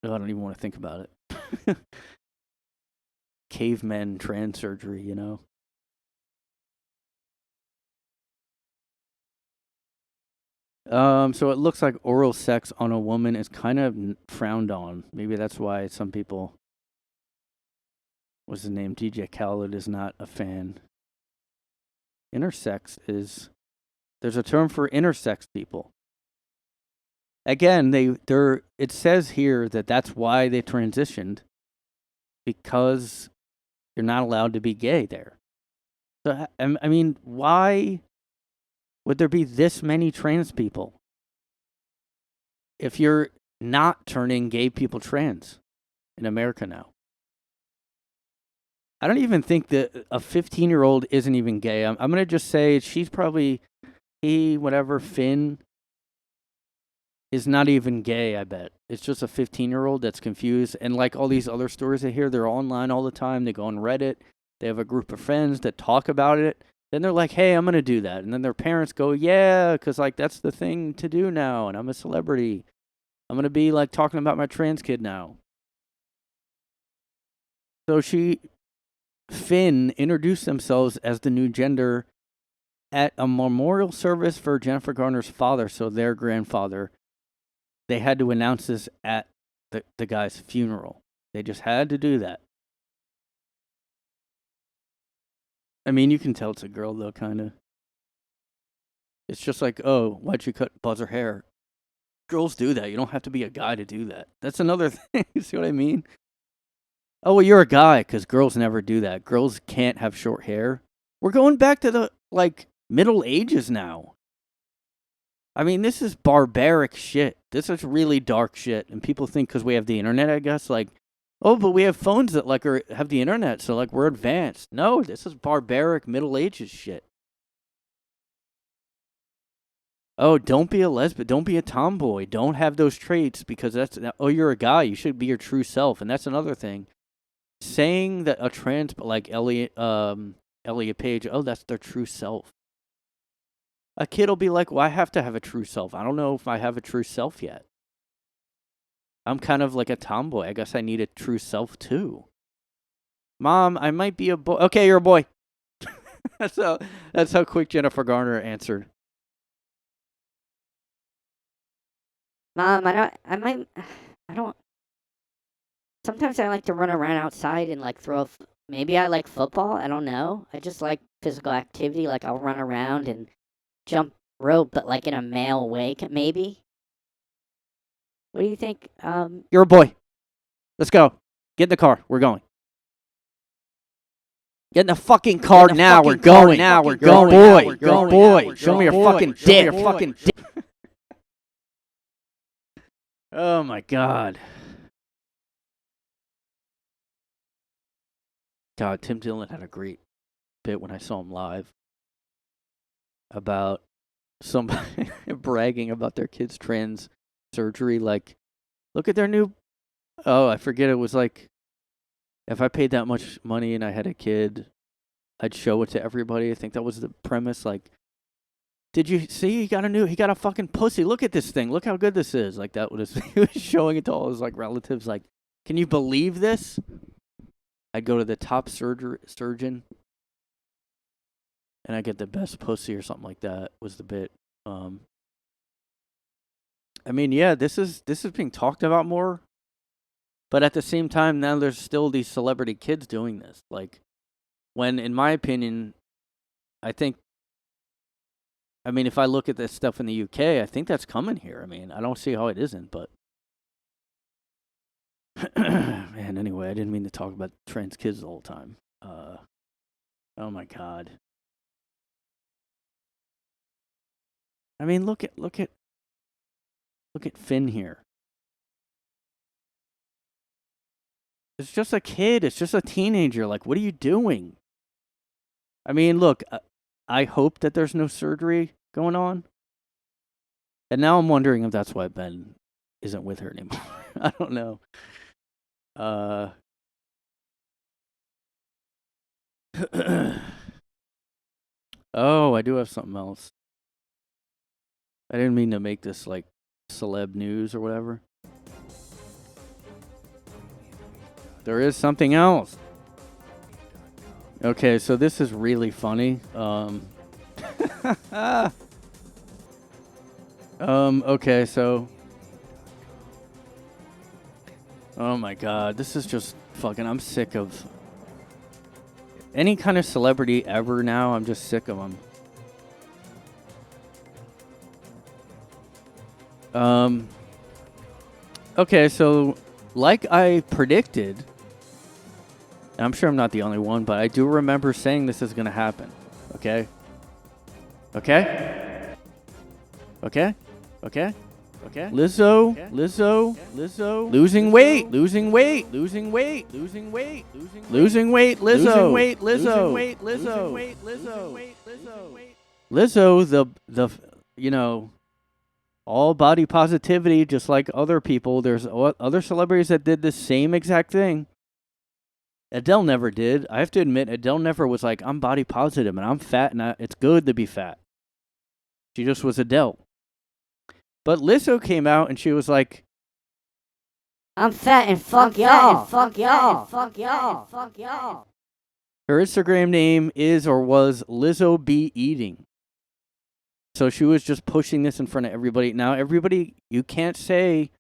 I don't even want to think about it. Cavemen trans surgery, you know. So it looks like oral sex on a woman is kind of frowned on. Maybe that's why some people. What's his name? DJ Khaled is not a fan. Intersex is. There's a term for intersex people. Again, it says here that that's why they transitioned, because you're not allowed to be gay there. So I mean, why would there be this many trans people if you're not turning gay people trans in America now? I don't even think that a 15-year-old isn't even gay. I'm going to just say she's probably, Finn, is not even gay, I bet. It's just a 15-year-old that's confused. And like all these other stories I hear, they're online all the time. They go on Reddit. They have a group of friends that talk about it. Then they're like, hey, I'm going to do that. And then their parents go, yeah, because like that's the thing to do now. And I'm a celebrity. I'm going to be like talking about my trans kid now. So Finn introduced themselves as the new gender at a memorial service for Jennifer Garner's father, so their grandfather. They had to announce this at the guy's funeral. They just had to do that. I mean, you can tell it's a girl, though, kind of. It's just like, oh, why'd you buzz her hair? Girls do that. You don't have to be a guy to do that. That's another thing. You see what I mean? Oh, well, you're a guy, because girls never do that. Girls can't have short hair. We're going back to the, Middle Ages now. I mean, this is barbaric shit. This is really dark shit. And people think because we have the internet, I guess, oh, but we have phones that, have the internet, so, we're advanced. No, this is barbaric Middle Ages shit. Oh, don't be a lesbian. Don't be a tomboy. Don't have those traits because you're a guy. You should be your true self. And that's another thing. Saying that a trans, like Elliot Page, oh, that's their true self. A kid will be like, well, I have to have a true self. I don't know if I have a true self yet. I'm kind of like a tomboy. I guess I need a true self too. Mom, I might be a boy. Okay, you're a boy. That's how quick Jennifer Garner answered. Mom, sometimes I like to run around outside and maybe I like football. I don't know. I just like physical activity. Like I'll run around and jump rope, but in a male way, maybe. What do you think? You're a boy. Let's go. Get in the car. We're going. Get in the fucking car now. We're going. Now we're going. You're a boy. Show me your fucking dick. Oh my God. God, Tim Dillon had a great bit when I saw him live about somebody bragging about their kid's trans surgery. Like, look at their new Oh, I forget. It was like if I paid that much money and I had a kid, I'd show it to everybody. I think that was the premise. Like, did you see he got a fucking pussy? Look at this thing. Look how good this is. Like that was he was showing it to all his like relatives. Like, can you believe this? I'd go to the top surgeon, and I get the best pussy or something like that. Was the bit. I mean, yeah, this is being talked about more, but at the same time, now there's still these celebrity kids doing this. Like, when, in my opinion, I mean, if I look at this stuff in the UK, I think that's coming here. I mean, I don't see how it isn't, but man, anyway, I didn't mean to talk about trans kids the whole time. Oh my God. I mean, look at Finn here. It's just a kid. It's just a teenager. Like, what are you doing? I mean, look, I hope that there's no surgery going on. And now I'm wondering if that's why Ben isn't with her anymore. I don't know. Oh, I do have something else. I didn't mean to make this like celeb news or whatever. There is something else. Okay, so this is really funny. Okay, so oh my God, this is just fucking, I'm sick of any kind of celebrity ever now. I'm just sick of them. Okay, so like I predicted, and I'm sure I'm not the only one, but I do remember saying this is going to happen. Okay? Okay? Okay? Okay? Okay? Lizzo, okay. Lizzo, losing weight, losing weight, losing weight, losing weight, losing weight, Lizzo, losing weight, Lizzo, Lizzo, the you know, all body positivity, just like other people. There's other celebrities that did the same exact thing. Adele never did. I have to admit, Adele never was like, I'm body positive and I'm fat and it's good to be fat. She just was Adele. But Lizzo came out and she was like, I'm fat and fuck y'all, fuck y'all, fuck y'all, fuck y'all. Her Instagram name is or was Lizzo Be Eating. So she was just pushing this in front of everybody. Now, everybody, you can't say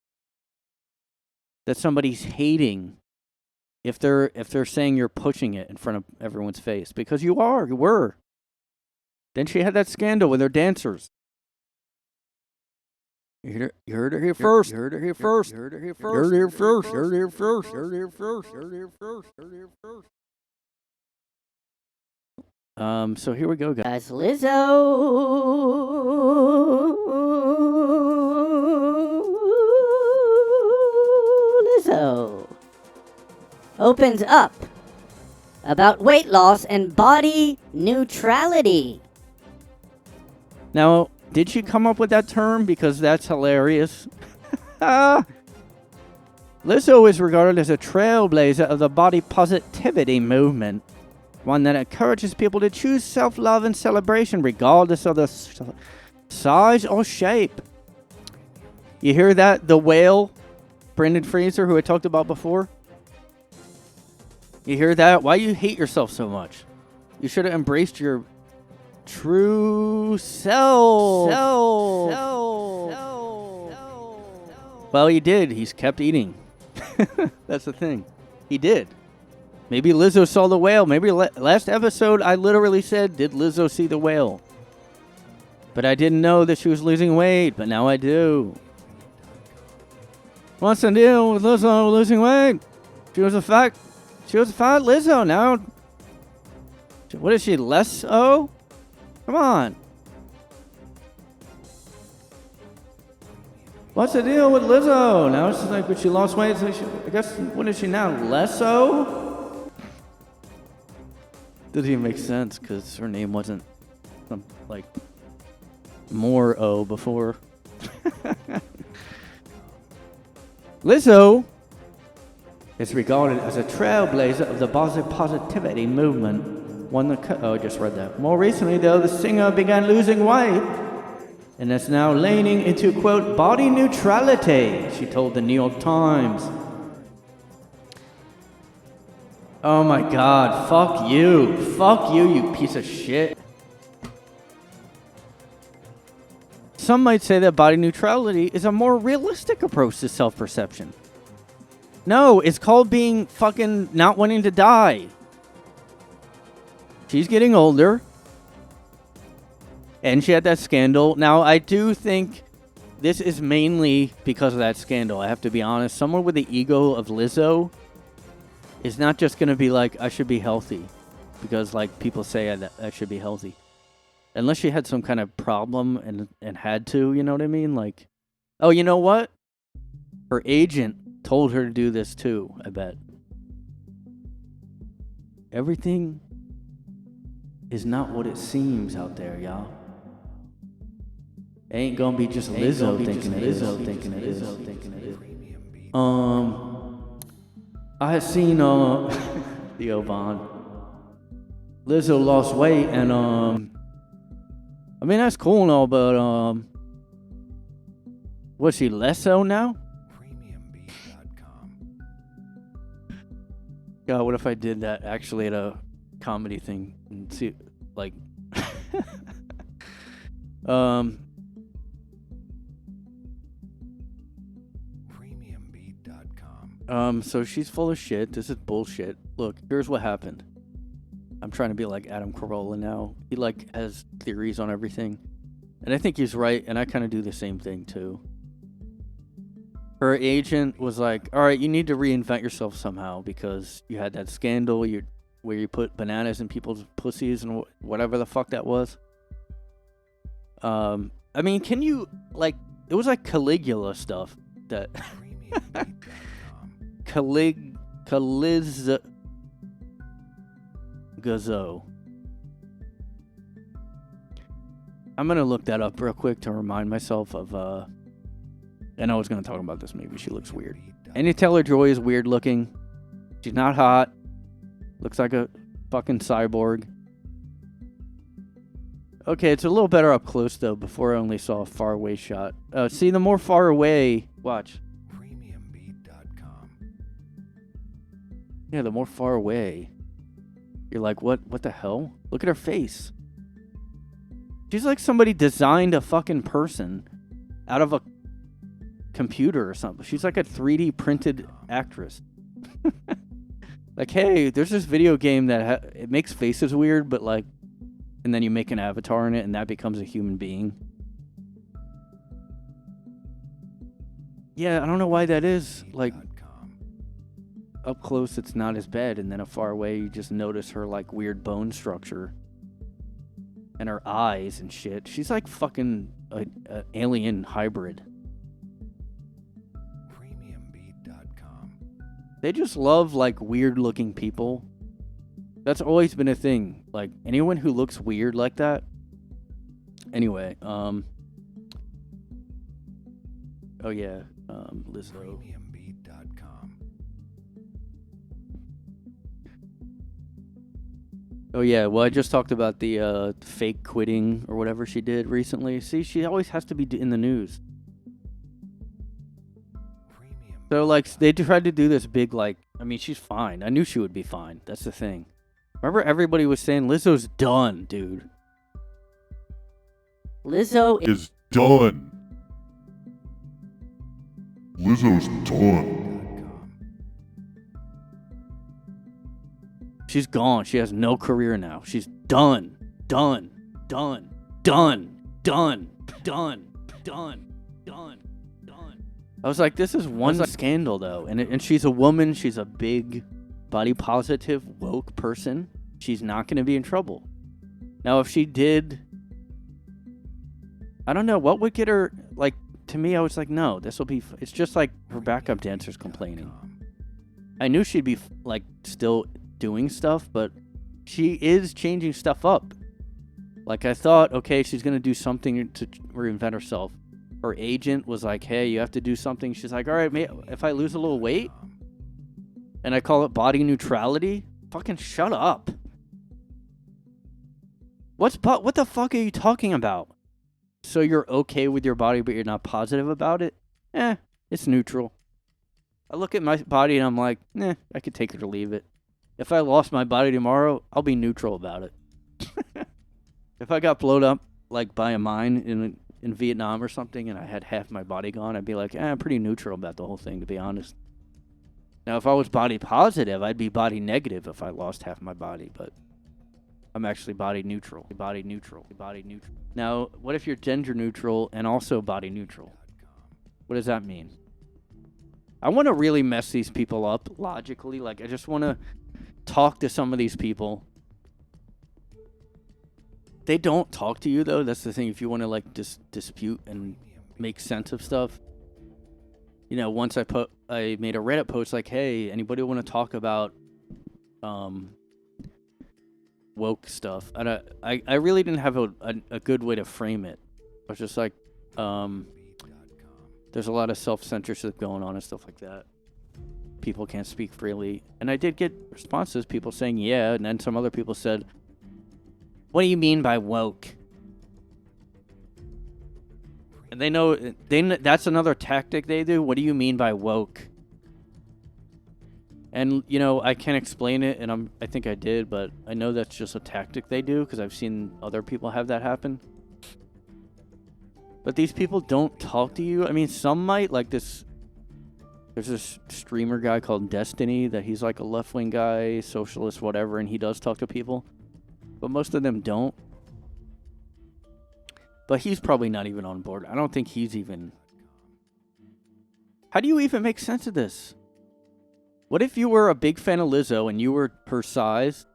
that somebody's hating if they're saying you're pushing it in front of everyone's face, because you were. Then she had that scandal with her dancers. You heard it here first. You heard it here first. You heard it here first. You heard it here first. You heard it here first. You heard it here first. You heard it here first. You heard it here first. So here we go, guys. Lizzo opens up about weight loss and body neutrality. Now, did she come up with that term? Because that's hilarious. Lizzo is regarded as a trailblazer of the body positivity movement, one that encourages people to choose self-love and celebration regardless of the size or shape. You hear that? The whale, Brendan Fraser, who I talked about before. You hear that? Why you hate yourself so much? You should have embraced your true self. Well, he did. He's kept eating. That's the thing. He did. Maybe Lizzo saw the whale. Maybe last episode I literally said, did Lizzo see the whale? But I didn't know that she was losing weight, but now I do. What's the deal with Lizzo losing weight? She was a fat Lizzo now. What is she, less? Oh? Come on. What's the deal with Lizzo? Now it's like when she lost weight, so I guess, what is she now, less so? Doesn't even make sense because her name wasn't like more O before. Lizzo is regarded as a trailblazer of the body positivity movement. I just read that. More recently, though, the singer began losing weight and is now leaning into, quote, body neutrality, she told the New York Times. Oh my God, fuck you. Fuck you, you piece of shit. Some might say that body neutrality is a more realistic approach to self-perception. No, it's called being fucking not wanting to die. She's getting older. And she had that scandal. Now, I do think this is mainly because of that scandal. I have to be honest. Someone with the ego of Lizzo is not just going to be like, I should be healthy. Because, like, people say I should be healthy. Unless she had some kind of problem and had to, you know what I mean? Like, oh, you know what? Her agent told her to do this too, I bet. Everything is not what it seems out there, y'all. Ain't gonna be just Lizzo thinking it is. I had seen Theo Vaughn. Lizzo lost weight and I mean that's cool and all, but was she less so now? God, what if I did that actually at a comedy thing and see, like, so she's full of shit. This is bullshit. Look, here's what happened. I'm trying to be like Adam Carolla now. He, like, has theories on everything. And I think he's right, and I kind of do the same thing, too. Her agent was like, all right, you need to reinvent yourself somehow because you had that scandal where you put bananas in people's pussies and whatever the fuck that was. I mean, can you, like, it was like Caligula stuff that... Gazzo. I'm gonna look that up real quick to remind myself of, and I was gonna talk about this movie. She looks weird. Anya Taylor-Joy is weird looking. She's not hot. Looks like a fucking cyborg. Okay, it's a little better up close though. Before I only saw a far away shot. See, the more far away, watch. Yeah, the more far away, you're like, what the hell? Look at her face. She's like somebody designed a fucking person out of a computer or something. She's like a 3D printed actress. Like, hey, there's this video game that it makes faces weird, but like, and then you make an avatar in it and that becomes a human being. Yeah, I don't know why that is. Like, up close it's not as bad, and then far away you just notice her like weird bone structure and her eyes and shit. She's like fucking a alien hybrid. They just love like weird looking people. That's always been a thing. Like anyone who looks weird like that. Anyway, oh yeah, Lizzo. Oh yeah, well I just talked about the fake quitting or whatever she did recently. See, she always has to be in the news. So like they tried to do this big like, I mean she's fine. I knew she would be fine. That's the thing. Remember everybody was saying Lizzo's done, dude. Lizzo Is done. Lizzo's done. She's gone. She has no career now. She's done. Done. Done. Done. Done. Done. Done. Done. Done. I was like, this is one scandal, though. And she's a woman. She's a big, body positive, woke person. She's not going to be in trouble. Now, if she did, I don't know. What would get her, like, to me, I was like, no, this will be, it's just like her backup dancers complaining. I knew she'd be, like, still doing stuff, but she is changing stuff up. Like I thought, okay, she's gonna do something to reinvent herself. Her agent was like, hey, you have to do something. She's like, all right, if I lose a little weight, and I call it body neutrality. Fucking shut up. What the fuck are you talking about? So you're okay with your body, but you're not positive about it? It's neutral. I look at my body and I'm like, I could take it or leave it. If I lost my body tomorrow, I'll be neutral about it. If I got blown up like by a mine in Vietnam or something and I had half my body gone, I'd be like, I'm pretty neutral about the whole thing, to be honest. Now, if I was body positive, I'd be body negative if I lost half my body, but I'm actually body neutral. Body neutral. Body neutral. Now, what if you're gender neutral and also body neutral? What does that mean? I want to really mess these people up logically. Like, I just want to talk to some of these people. They don't talk to you, though. That's the thing. If you want to, like, dispute and make sense of stuff. You know, once I made a Reddit post like, hey, anybody want to talk about woke stuff? And I really didn't have a good way to frame it. I was just like, there's a lot of self-censorship going on and stuff like that. People can't speak freely. And I did get responses, people saying, yeah, and then some other people said, what do you mean by woke? And they know that's another tactic they do. What do you mean by woke? And, you know, I can't explain it, and I think I did, but I know that's just a tactic they do, because I've seen other people have that happen. But these people don't talk to you. I mean, some might, like there's this streamer guy called Destiny, that he's like a left-wing guy, socialist, whatever, and he does talk to people. But most of them don't. But he's probably not even on board. I don't think he's even... How do you even make sense of this? What if you were a big fan of Lizzo and you were her size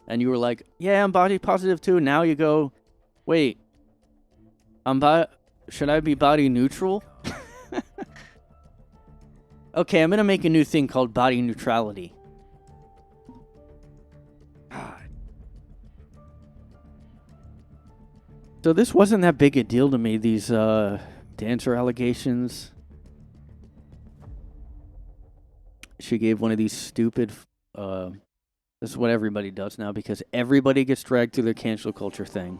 and you were like, yeah, I'm body positive too. Now you go, wait, should I be body neutral? Okay, I'm going to make a new thing called body neutrality. So this wasn't that big a deal to me, these dancer allegations. She gave one of these stupid... this is what everybody does now, because everybody gets dragged through their cancel culture thing.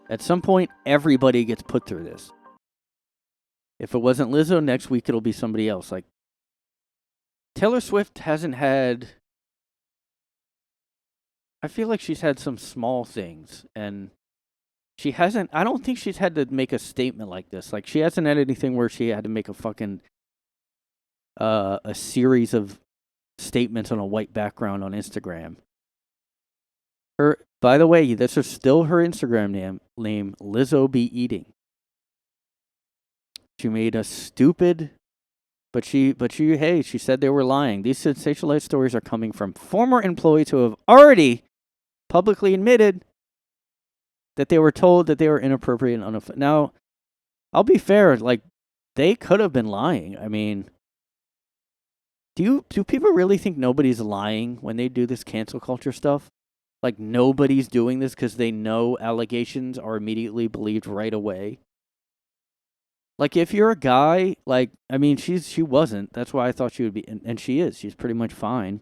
At some point, everybody gets put through this. If it wasn't Lizzo, next week it'll be somebody else. Like, Taylor Swift hasn't had... I feel like she's had some small things, and... She hasn't... I don't think she's had to make a statement like this. Like, she hasn't had anything where she had to make a fucking... a series of statements on a white background on Instagram. By the way, this is still her Instagram name, Lizzo Be Eating. She made a stupid... But she said they were lying. These sensationalized stories are coming from former employees who have already publicly admitted that they were told that they were inappropriate and unoffensive. Now, I'll be fair, like, they could have been lying. I mean, do people really think nobody's lying when they do this cancel culture stuff? Like, nobody's doing this because they know allegations are immediately believed right away? Like, if you're a guy, like, I mean, she wasn't. That's why I thought she would be, and she is. She's pretty much fine.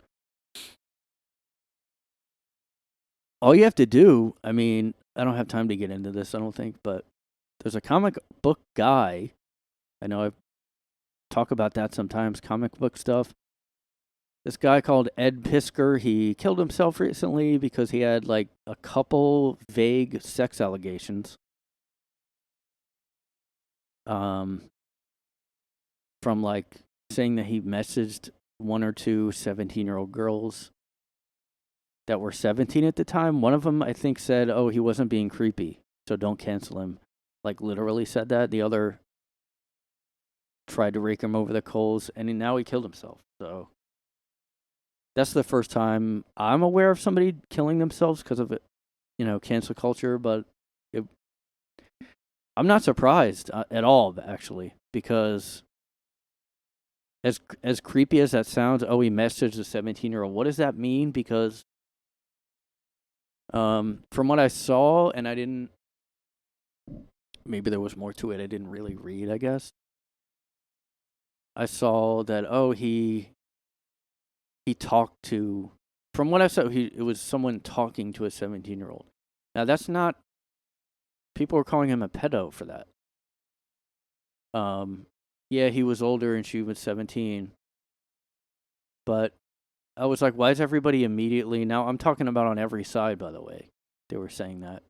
All you have to do, I mean, I don't have time to get into this, I don't think, but there's a comic book guy. I know I talk about that sometimes, comic book stuff. This guy called Ed Piskor, he killed himself recently because he had, like, a couple vague sex allegations. From, like, saying that he messaged one or two 17-year-old girls that were 17 at the time. One of them, I think, said, oh, he wasn't being creepy, so don't cancel him. Like, literally said that. The other tried to rake him over the coals, and now he killed himself. So that's the first time I'm aware of somebody killing themselves because of it, you know, cancel culture. But I'm not surprised at all, actually, because as creepy as that sounds, oh, he messaged a 17-year-old. What does that mean? Because from what I saw, and I didn't, maybe there was more to it I didn't really read, I guess. I saw that, oh, he he talked to, from what I saw, it was someone talking to a 17-year-old. Now, that's not, people were calling him a pedo for that. Yeah, he was older and she was 17. But I was like, why is everybody immediately, now I'm talking about on every side, by the way. They were saying that.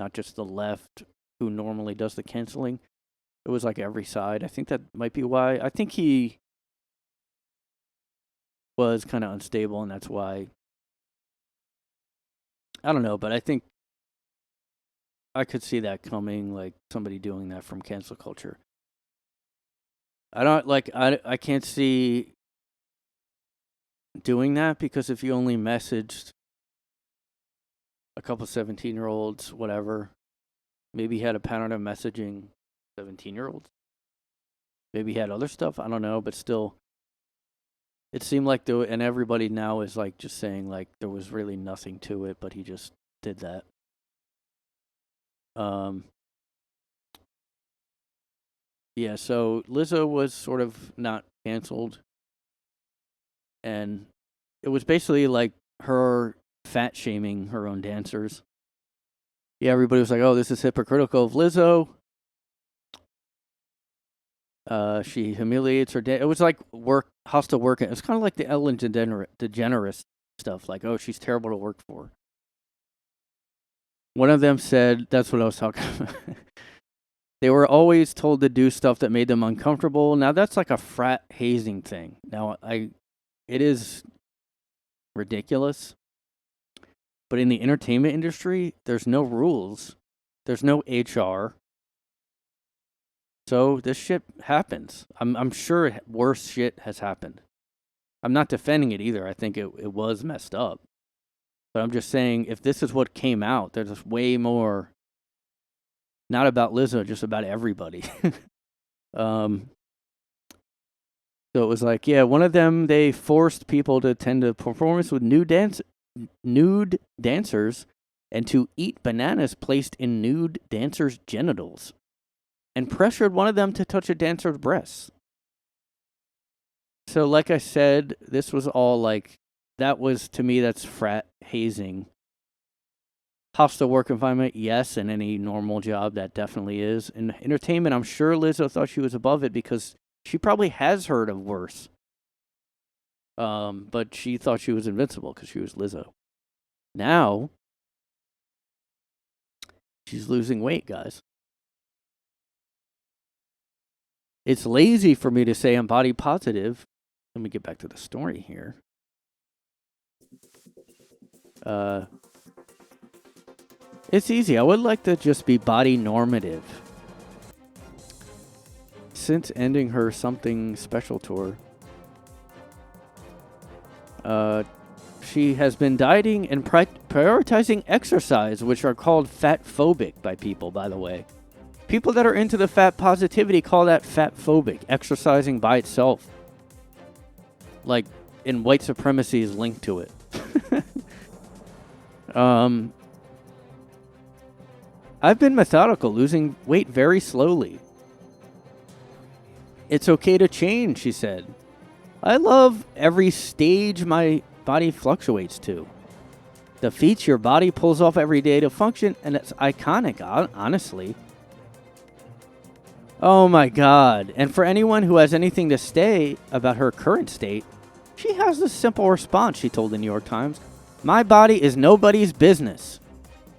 Not just the left who normally does the canceling. It was like every side. I think that might be why. I think he was kind of unstable, and that's why. I don't know, but I think I could see that coming, like somebody doing that from cancel culture. I can't see doing that, because if you only messaged a couple 17-year-olds, whatever, maybe he had a pattern of messaging 17-year-olds. Maybe he had other stuff, I don't know, but still, it seemed like and everybody now is like just saying like there was really nothing to it, but he just did that. Yeah, so Lizzo was sort of not canceled, and it was basically like her fat shaming her own dancers. Yeah, everybody was like, "Oh, this is hypocritical of Lizzo." She humiliates her. It was like hostile work. It was kind of like the Ellen DeGeneres stuff. Like, oh, she's terrible to work for. One of them said, "That's what I was talking about." They were always told to do stuff that made them uncomfortable. Now that's like a frat hazing thing. Now it is ridiculous. But in the entertainment industry, there's no rules. There's no HR. So this shit happens. I'm sure worse shit has happened. I'm not defending it either. I think it was messed up. But I'm just saying, if this is what came out, there's way more, not about Lizzo, just about everybody. So it was like, yeah, one of them, they forced people to attend a performance with nude dancers and to eat bananas placed in nude dancers' genitals, and pressured one of them to touch a dancer's breasts. So like I said, this was all like, that was, to me, that's frat hazing. Hostile work environment, yes, in any normal job, that definitely is. In entertainment, I'm sure Lizzo thought she was above it because she probably has heard of worse. But she thought she was invincible because she was Lizzo. Now, she's losing weight, guys. It's lazy for me to say I'm body positive. Let me get back to the story here. It's easy. I would like to just be body normative. Since ending her Something Special tour, she has been dieting and prioritizing exercise, which are called fat phobic by people, by the way. People that are into the fat positivity call that fat phobic, exercising by itself. Like, in white supremacy is linked to it. I've been methodical, losing weight very slowly. It's okay to change, she said. I love every stage my body fluctuates to. The feats your body pulls off every day to function, and it's iconic, honestly. Oh my God. And for anyone who has anything to say about her current state, she has this simple response, she told the New York Times. My body is nobody's business.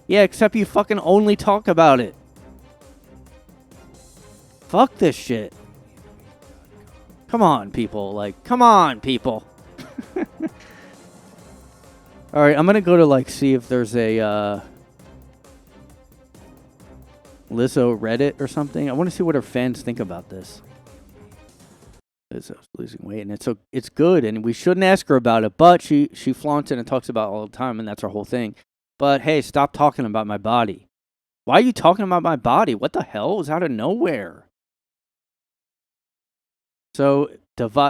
Yeah, except you fucking only talk about it. Fuck this shit. Come on, people. Like, come on, people. Alright, I'm gonna go to, see if there's a, Lizzo Reddit or something. I want to see what her fans think about this. Lizzo's losing weight, and it's good, and we shouldn't ask her about it, but she flaunts it and talks about it all the time, and that's her whole thing. But hey, stop talking about my body. Why are you talking about my body? What the hell? It was out of nowhere. So,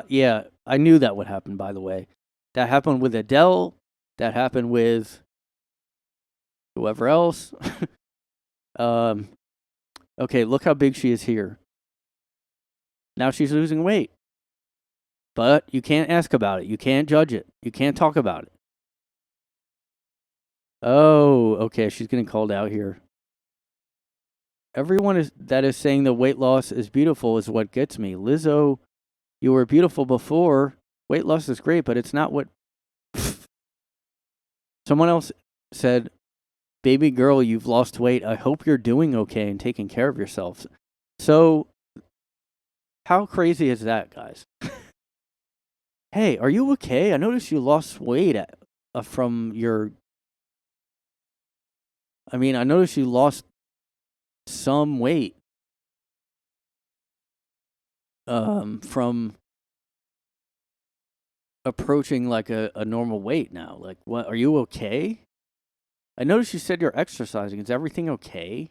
yeah, I knew that would happen, by the way. That happened with Adele. That happened with whoever else. Okay, look how big she is here. Now she's losing weight. But you can't ask about it. You can't judge it. You can't talk about it. Oh, okay. She's getting called out here. Everyone that is saying that weight loss is beautiful is what gets me. Lizzo, you were beautiful before. Weight loss is great, but it's not what... Someone else said, baby girl, you've lost weight. I hope you're doing okay and taking care of yourself. So, how crazy is that, guys? Hey, are you okay? I noticed you lost weight from your... I mean, I noticed you lost some weight from approaching like a normal weight now. Like, what? Are you okay? I noticed you said you're exercising. Is everything okay?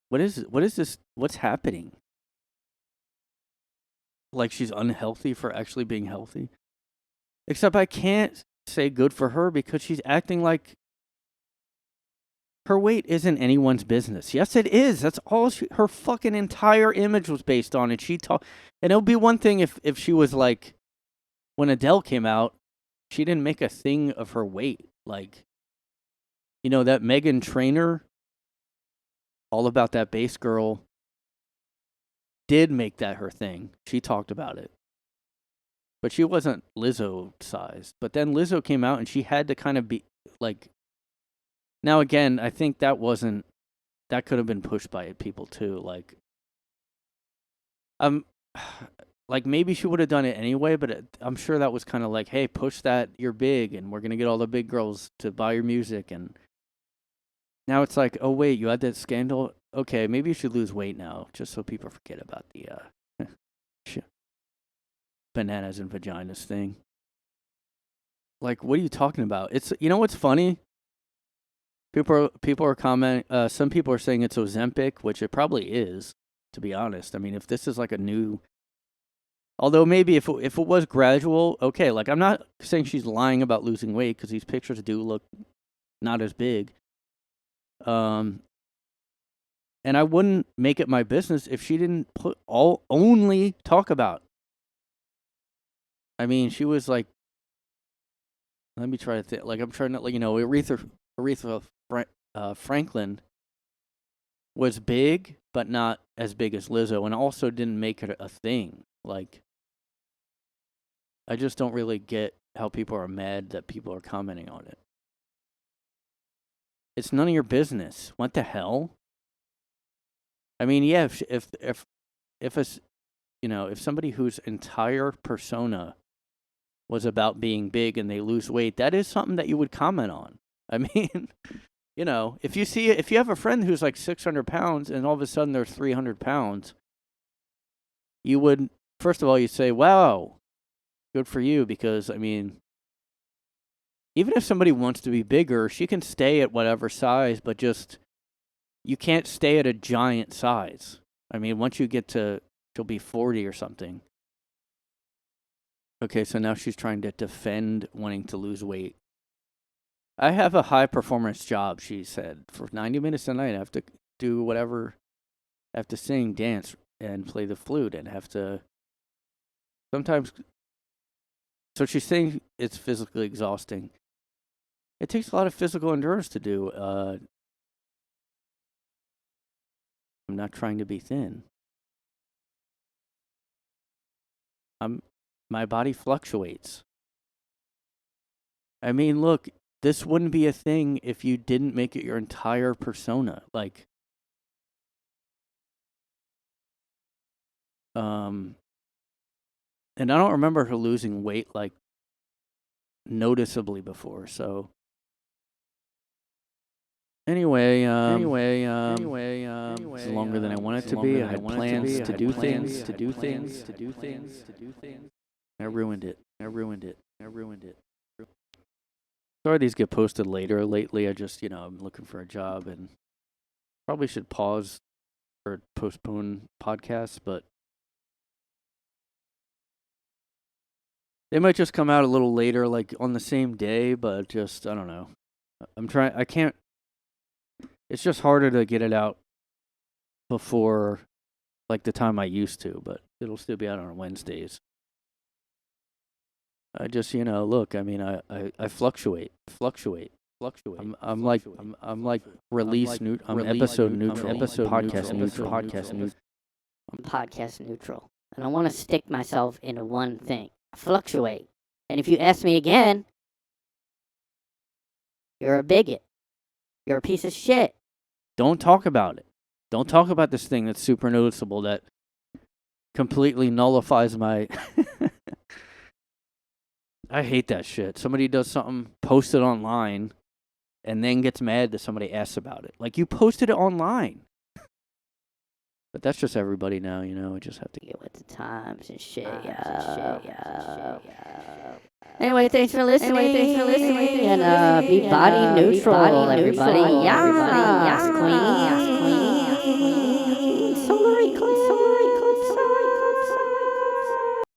What is this? What's happening? Like she's unhealthy for actually being healthy? Except I can't say good for her because she's acting like her weight isn't anyone's business. Yes, it is. That's all her fucking entire image was based on. And and it'll be one thing if she was like, when Adele came out, she didn't make a thing of her weight. Like, you know, that Meghan Trainor, all about that bass girl, did make that her thing. She talked about it. But she wasn't Lizzo sized. But then Lizzo came out and she had to kind of be like... Now, again, I think that could have been pushed by people too. Like, like maybe she would have done it anyway, but I'm sure that was kind of like, hey, push that, you're big, and we're going to get all the big girls to buy your music. And now it's like, oh, wait, you had that scandal? Okay, maybe you should lose weight now, just so people forget about the bananas and vaginas thing. Like, what are you talking about? It's, you know what's funny? People are commenting. Some people are saying it's Ozempic, which it probably is, to be honest. I mean, if this is like a new... Although maybe if it was gradual, okay. Like, I'm not saying she's lying about losing weight because these pictures do look not as big. And I wouldn't make it my business if she didn't only talk about. I mean, she was like... Let me try to think. Like, I'm trying to, like, you know, Aretha Franklin was big, but not as big as Lizzo, and also didn't make it a thing. Like, I just don't really get how people are mad that people are commenting on it. It's none of your business. What the hell? I mean, yeah, if somebody whose entire persona was about being big and they lose weight, that is something that you would comment on. I mean, you know, if you have a friend who's like 600 pounds and all of a sudden they're 300 pounds, you would, first of all, you say, wow, good for you. Because, I mean, even if somebody wants to be bigger, she can stay at whatever size, but just, you can't stay at a giant size. I mean, once you get to, she'll be 40 or something. Okay, so now she's trying to defend wanting to lose weight. I have a high-performance job, she said. For 90 minutes a night, I have to do whatever. I have to sing, dance, and play the flute, and have to sometimes... So she's saying it's physically exhausting. It takes a lot of physical endurance to do. I'm not trying to be thin. My body fluctuates. I mean, look, this wouldn't be a thing if you didn't make it your entire persona. Like, and I don't remember her losing weight, like, noticeably before, so. Anyway, it's longer than I want it to be. I had plans to do things. I ruined it. Sorry these get posted later. Lately, I just, I'm looking for a job and probably should pause or postpone podcasts, but they might just come out a little later, like on the same day, but just, I don't know. It's just harder to get it out before, like, the time I used to, but it'll still be out on Wednesdays. I just, look, I mean, I fluctuate. I'm like release new. I'm episode neutral. Podcast neutral. I'm podcast neutral. And I want to stick myself into one thing. I fluctuate. And if you ask me again, you're a bigot. You're a piece of shit. Don't talk about it. Don't talk about this thing that's super noticeable that completely nullifies my... I hate that shit. Somebody does something, posts it online, and then gets mad that somebody asks about it. Like, you posted it online. But that's just everybody now, I just have to get with the times and shit, Anyway, thanks for listening. And be body neutral, everybody. Yes, queen.